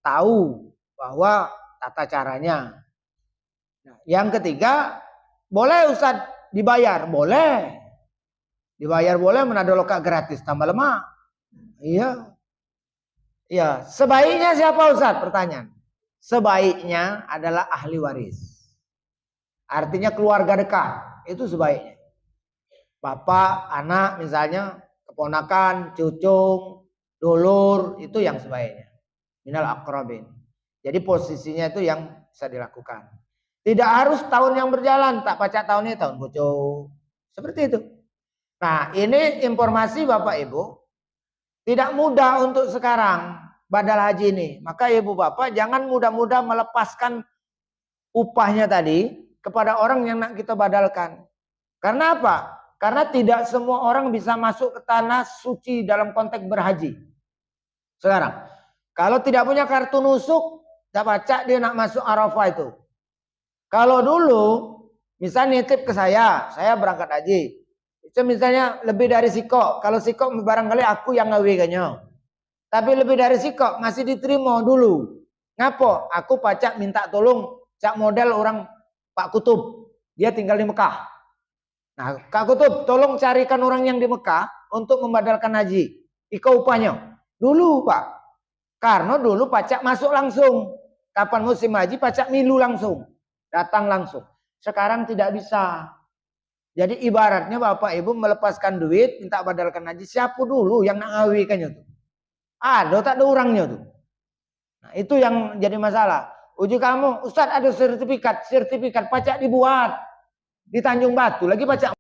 tahu bahwa tata caranya. Nah, yang ketiga, boleh Ustaz dibayar? Boleh. Dibayar boleh, menadoloka gratis tambah lemak. Iya. Iya, sebaiknya siapa Ustaz? Pertanyaan. Sebaiknya adalah ahli waris. Artinya keluarga dekat. Itu sebaiknya. Bapak, anak misalnya, keponakan, cucung, dulur, itu yang sebaiknya. Minal aqrabin. Jadi posisinya itu yang bisa dilakukan. Tidak harus tahun yang berjalan. Tak pacak tahun ini, tahun bocor. Seperti itu. Nah, ini informasi Bapak Ibu. Tidak mudah untuk sekarang. Badal haji ini. Maka ibu bapak jangan mudah-mudah melepaskan upahnya tadi kepada orang yang nak kita badalkan. Karena apa? Karena tidak semua orang bisa masuk ke tanah suci dalam konteks berhaji. Sekarang, kalau tidak punya kartu nusuk, tak baca dia nak masuk Arafah itu. Kalau dulu, misalnya nitip ke saya berangkat haji. Itu misalnya lebih dari sikok. Kalau sikok barangkali aku yang ngawikannya. Tapi lebih dari sikok masih diterima dulu. Ngapo? Aku pacak minta tolong cak model orang Pak Kutub. Dia tinggal di Mekah. Nah, Kak Kutub tolong carikan orang yang di Mekah untuk membadalkan haji. Iko upahnya. Dulu Pak. Karena dulu pacak masuk langsung. Kapan musim haji pacak milu langsung. Datang langsung. Sekarang tidak bisa. Jadi ibaratnya Bapak Ibu melepaskan duit, minta badalkan haji, siapa dulu yang nak ngawikannya tuh? Ada tak ada orangnya tuh. Nah, itu yang jadi masalah. Uji kamu, Ustadz ada sertifikat pajak dibuat di Tanjung Batu, lagi pajak